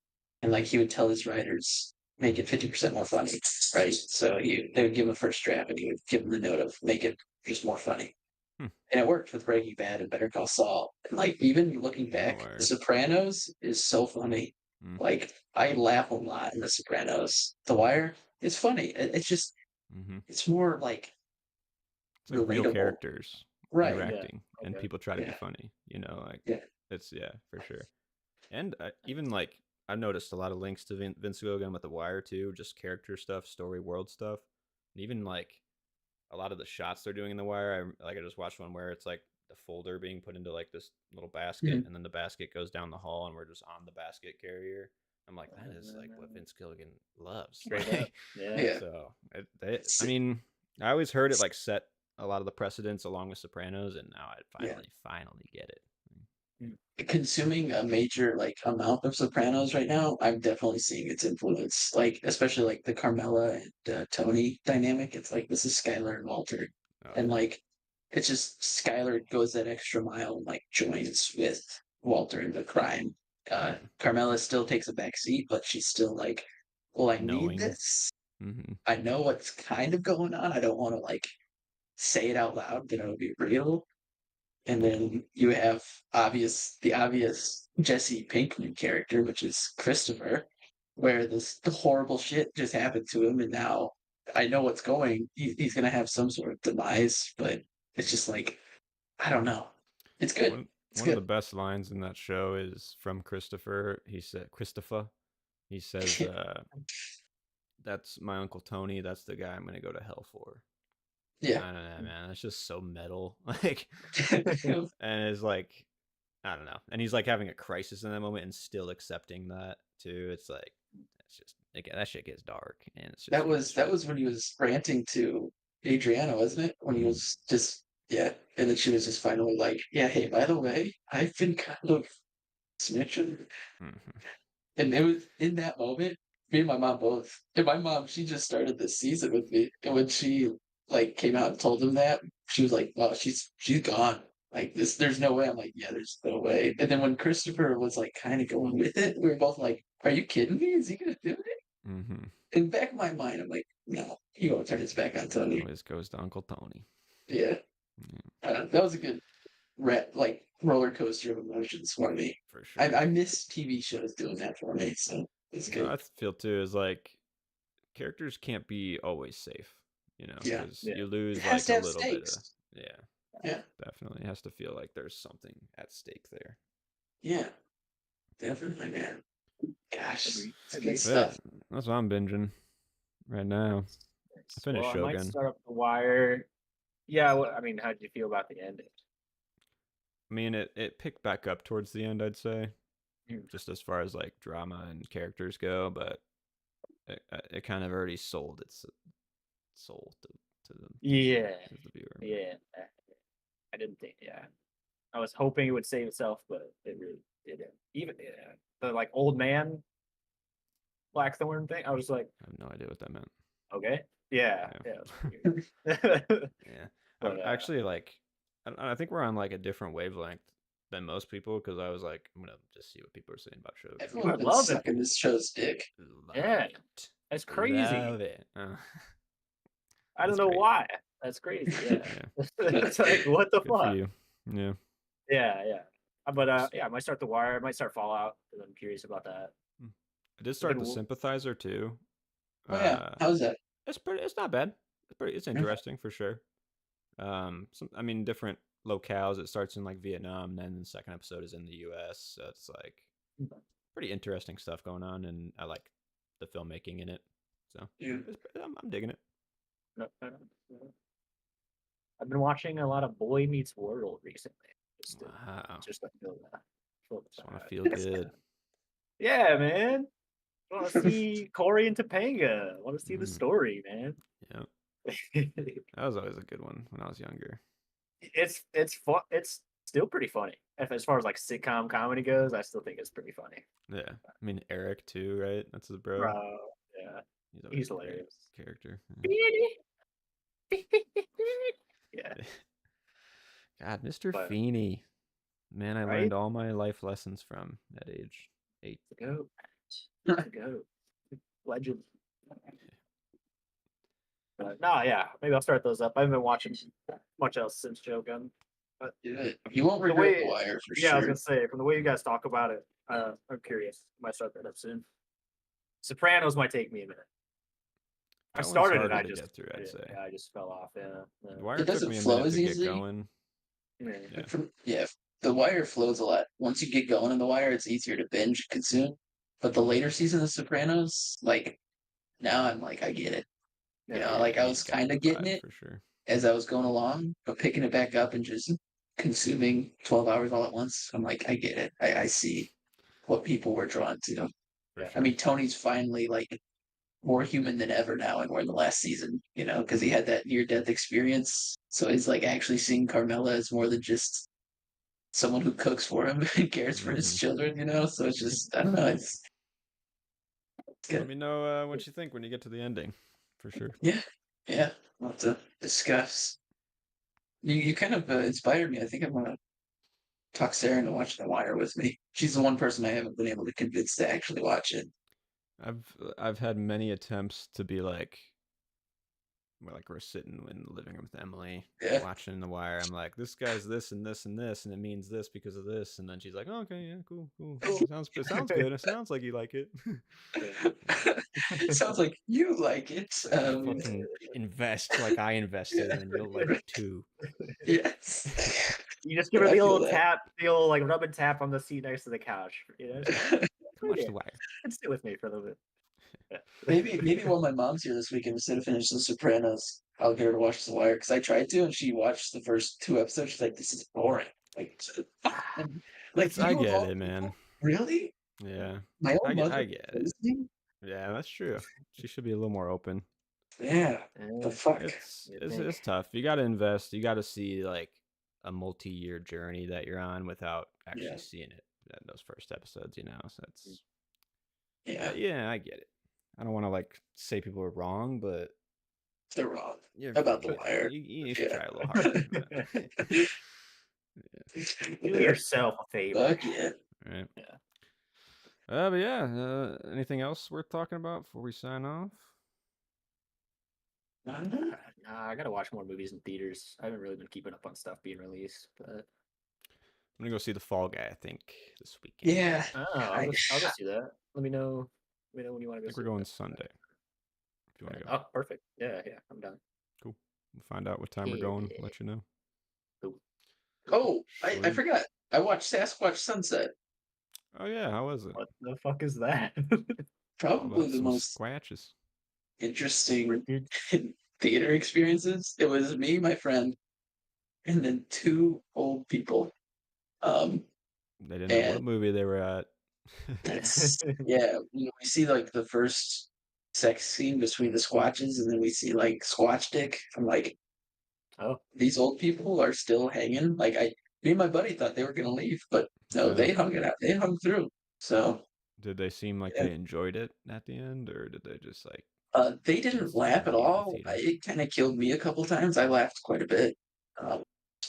And like he would tell his writers, make it 50% more funny, right? So they would give him a first draft and he would give him the note of make it just more funny. Hmm. And it worked with Breaking Bad and Better Call Saul. And like even looking No back, The word. Sopranos is so funny. Mm. Like I laugh a lot in The Sopranos. The Wire is funny. It's just Mm-hmm. it's more like It's like real relatable. characters Right. yeah, interacting, and okay, people try to be Yeah. funny. You know, like Yeah. it's for sure. And even like I've noticed a lot of links to Vince Gilligan with The Wire too, just character stuff, story world stuff, and even like a lot of the shots they're doing in The Wire. I just watched one where it's like the folder being put into like this little basket, Mhm. and then the basket goes down the hall, and we're just on the basket carrier. I'm like, that is like what Vince Gilligan loves. straight up, yeah. Yeah. So It's, I mean, I always heard it like set a lot of the precedents along with Sopranos, and now I yeah. finally get it. Consuming a major like amount of Sopranos right now, I'm definitely seeing its influence. Like especially like the Carmela and Tony dynamic. It's like this is Skylar and Walter, Oh and yeah. like it's just Skylar goes that extra mile and like joins with Walter in the crime. Mm. Carmela still takes a back seat, but she's still like, well, I need Knowing. this. Mm-hmm. I know what's kind of going on. I don't want to like say it out loud, that it'll be real. And Yeah. then you have the obvious Jesse Pinkman character, which is Christopher, where the horrible shit just happened to him, and now I know what's going. He's gonna have some sort of demise, but it's just like I don't know. It's good. One It's of the good. best lines in that show is from Christopher. He said, "Christopher." He says, "That's my uncle Tony. That's the guy I'm gonna go to hell for." Yeah. I don't know, man. It's just so metal. Like, and it's like, I don't know. And he's like having a crisis in that moment and still accepting that too. It's like, it's just again that shit gets dark, and it's just that was when he was ranting to Adriana, wasn't it? When he was just and then she was just finally like, yeah, hey, by the way, I've been kind of snitching. Mhm. And it was in that moment, me and my mom both. And my mom, she just started this season with me. And when she like came out and told him that, she was like, "Oh, she's gone. Like this, there's no way." I'm like, "Yeah, there's no way." And then when Christopher was like kind of going with it, we were both like, "Are you kidding me? Is he gonna do it?" Mhm. In back of my mind, I'm like, "No, he won't turn his back on Tony." Always goes to Uncle Tony. Yeah, Yeah, that was a good like roller coaster of emotions for me. for sure. I miss TV shows doing that for me, so it's good. I feel too is like characters can't be always safe, Yeah. because Yeah. you It lose has like to a have little bit of stakes. yeah, Yeah. definitely it has to feel like there's something at stake there. Yeah, definitely, man. Gosh, Agreed. it's good Agreed. But yeah, stuff. that's what I'm binging right now. I finished Well, I might Shogun. start up The Wire. Yeah, well, I mean, how did you feel about the ending? I mean, it picked back up towards the end, I'd say, Mm. just as far as like drama and characters go, but it kind of already sold its soul to the Yeah, to the viewer. yeah. I didn't think. Yeah, I was hoping it would save itself, but it really didn't. Even the like old man Blackthorn thing. I was like, I have no idea what that meant. okay, yeah, Yeah. yeah. It was weird. Yeah, I'm But actually like, I think we're on like a different wavelength than most people, because I was like, I'm gonna just see what people are saying about Shogun. people Everyone's are been loving sucking this show's dick. Love Yeah, it. that's crazy. Love it. I don't That's know great. why. That's crazy. Yeah, Yeah, it's like what the good for fuck. you. Yeah. Yeah, yeah. But yeah, I might start The Wire. I might start Fallout because I'm curious about that. I did It's a good start the Sympathizer too. Oh yeah, Uh, how's that? it's not bad. It's interesting for sure. I mean, different locales. It starts in like Vietnam, and then the second episode is in the U.S. So it's like pretty interesting stuff going on, and I like the filmmaking in it. So Yeah. I'm digging it. I've been watching a lot of Boy Meets World recently. Wow. Just like Just want to feel good. Yeah, man. I want to see Corey and Topanga. I want to see the Mm. story, man. Yeah, that was always a good one when I was younger. It's fun. It's still pretty funny. As far as like sitcom comedy goes, I still think it's pretty funny. Yeah, I mean Eric too, right? That's his bro. Bro, yeah, He's he's always a great hilarious. character. Yeah, God, Mr. but Feeney. Man, I right? learned all my life lessons from at age 8. The goat. The goat. Legend. No, yeah, maybe I'll start those up. I haven't been watching much else since Shogun. But Yeah. You won't the regret way, The Wire for yeah, I was sure. gonna say from the way you guys talk about it, I'm curious. I might start that up soon. Sopranos might take me a minute. I That one's started it. harder I to just, get through, I'd say. yeah, I just fell off. Yeah, The Wire It took doesn't me a flow minute as to get easily. going. yeah. Yeah. The Wire flows a lot. Once you get going in The Wire, it's easier to binge consume. But the later season of Sopranos, like now I'm like, I get it. You know, Yeah, like I you was got kind the of getting vibe it for sure. as I was going along, but picking it back up and just consuming 12 hours all at once, I'm like, I get it. I see what people were drawn to. For Yeah. I sure. mean, Tony's finally like more human than ever now, and we're in the last season, you know, because he had that near death experience. So he's like actually seeing Carmela as more than just someone who cooks for him and cares for his Mhm. children, you know. So it's just, I don't know, it's Let good. me know what you think when you get to the ending, for sure. Yeah, yeah. We'll have to discuss. You kind of inspired me. I think I'm gonna talk Sarah into watching The Wire with me. She's the one person I haven't been able to convince to actually watch it. I've had many attempts to be like, we're sitting in the living room with Emily Yeah. watching The Wire. I'm like, this guy's this and this and this, and it means this because of this. And then she's like, oh, okay, yeah, cool. It sounds good. It sounds like you like it. It sounds like you like it. Fucking invest like I invested, and you'll like it too. Yes. You just give Yeah, her I the feel old that. tap, the old like rub and tap on the seat next to the couch. You know, Come watch The Wire. and sit with me for a little bit. Maybe while my mom's here this weekend, instead of finishing The Sopranos, I'll get her to watch The Wire because I tried to, and she watched the first 2 episodes. She's like, "This is boring." Like, and, like I you of get all it, man. people, really? Yeah, My own mother I get it. listening? Yeah, that's true. She should be a little more open. Yeah. The fuck? It's tough. You got to invest. You got to see like a multi-year journey that you're on without actually Yeah. seeing it in those first episodes. You know, so that's Yeah. yeah, I get it. I don't want to like say people are wrong, but They're wrong you're, about The but Wire. you should Yeah. try a little harder. Do yourself a favor. Fuck yeah. Right. Yeah. But yeah. Anything else worth talking about before we sign off? I don't know. Nah, I gotta watch more movies in theaters. I haven't really been keeping up on stuff being released, but I'm gonna go see The Fall Guy. I think this weekend. Yeah. I'll go see that. Let me know. Let me know when you want to I go. think See we're going that. Sunday. If you want to go. Oh, perfect. Yeah, I'm done. Cool. We'll find out what time we're going. Let you know. Cool. Oh, I Sweet. forgot. I watched Sasquatch Sunset. Oh yeah, how was it? What the fuck is that? Probably About the some most squatches. interesting theater experiences. It was me, my friend, and then 2 old people. They didn't know what And movie they were at. that's yeah. We see like the first sex scene between the Squatches, and then we see like Squatch dick. I'm like, Oh, these old people are still hanging. Like me and my buddy thought they were gonna leave, but no, they hung it out. They hung through. So Did they seem like yeah. they enjoyed it at the end, or did they just like They didn't start laugh at leaving the all. theater? It kind of killed me a couple times. I laughed quite a bit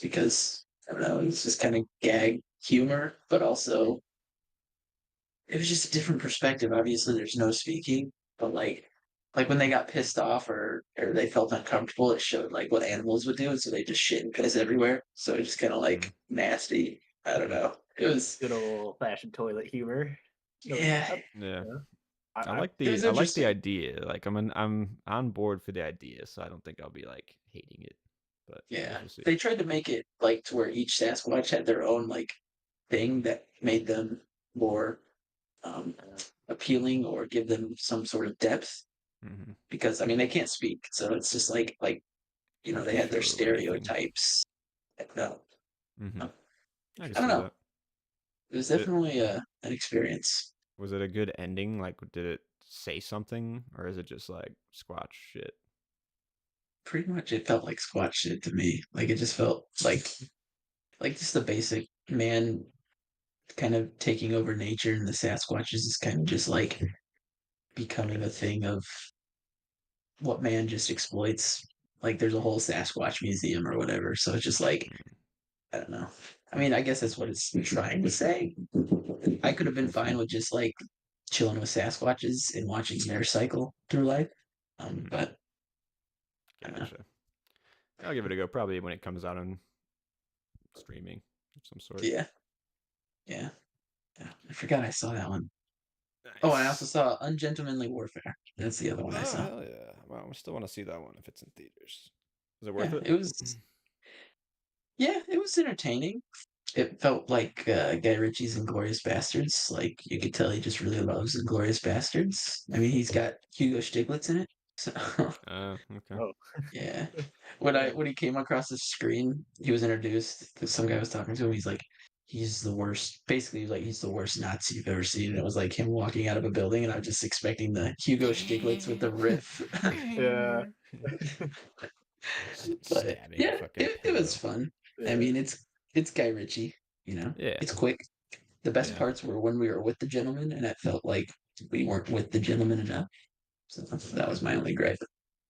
because I don't know, it's just kind of gag humor, but also it was just a different perspective. Obviously, there's no speaking, but like when they got pissed off or they felt uncomfortable, it showed like what animals would do, and so they just shit and piss everywhere. So it's just kind of like nasty. I don't know. It was good old fashioned toilet humor. yeah. Yeah. I I like It was the interesting. idea. Like I'm on board for the idea, so I don't think I'll be like hating it. But I guess Yeah, we'll see. they tried to make it like to where each Sasquatch had their own like thing that made them more um, appealing or give them some sort of depth. Mm-hmm. Because I mean, they can't speak, so it's just like they had their Show anything. stereotypes. No, Mm-hmm. no. I can I don't see know. that. It was Did, definitely an experience. was it a good ending? Like, did it say something, or is it just like squatch shit? Pretty much, it felt like Squatch shit to me. Like it just felt like just the basic man kind of taking over nature, and the Sasquatches is kind of just like becoming a thing of what man just exploits. Like there's a whole Sasquatch museum or whatever. So it's just like Mm. I don't know. I mean, I guess that's what it's trying to say. I could have been I see. fine with just like chilling with Sasquatches and watching their cycle through life. Mhm. But I don't know. Gotcha. I'll give it a go. Probably when it comes out on streaming of some sort. Yeah, yeah, yeah. I forgot I saw that one. Oh, and I also Nice. saw Ungentlemanly Warfare. That's the other one I Oh saw. hell yeah! Well, I still want to see that one if it's in theaters. Is it Yeah, worth it? it was. Yeah, it was entertaining. It felt like Guy Ritchie's Inglorious Bastards. Like you could tell he just really loves Inglorious Bastards. I mean, he's got Hugo Stiglitz in it. So Okay. Oh, yeah, when he came across the screen, he was introduced. Some guy was talking to him. He's like, he's the worst. Basically, like he's the worst Nazi you've ever seen. And it was like him walking out of a building, and I was just expecting the Hugo Stiglitz with the riff. yeah. But Stabbing a yeah, fucking it was pillow. fun. I Yeah. mean, it's Guy Ritchie. Yeah. It's quick. The best Yeah. parts were when we were with the gentleman, and it felt like we weren't with the gentleman enough. So that was my only gripe.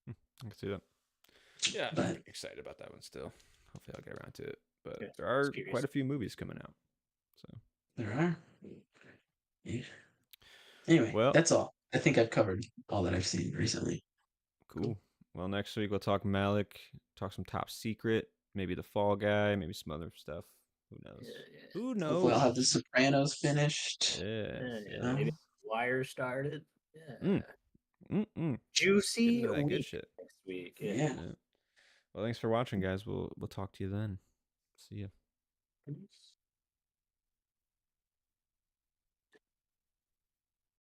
I can see that. Yeah, I'm But excited about that one still. Hopefully, I'll get around to it. But Yeah, there are curious. quite a few movies coming out. So there are. Yeah. Anyway, well, that's all. I think I've covered all that I've seen recently. cool. Well, next week we'll talk Malick, talk some Top Secret, maybe The Fall Guy, maybe some other stuff. Who knows? Yeah. Who Hopefully, I'll have The knows? Sopranos finished. Yeah. Yeah. Maybe Wire started. Mm. Yeah. Get Juicy into that good week shit. next week. Yeah. Yeah. Well, thanks for watching, guys. We'll talk to you then. See ya. Peace.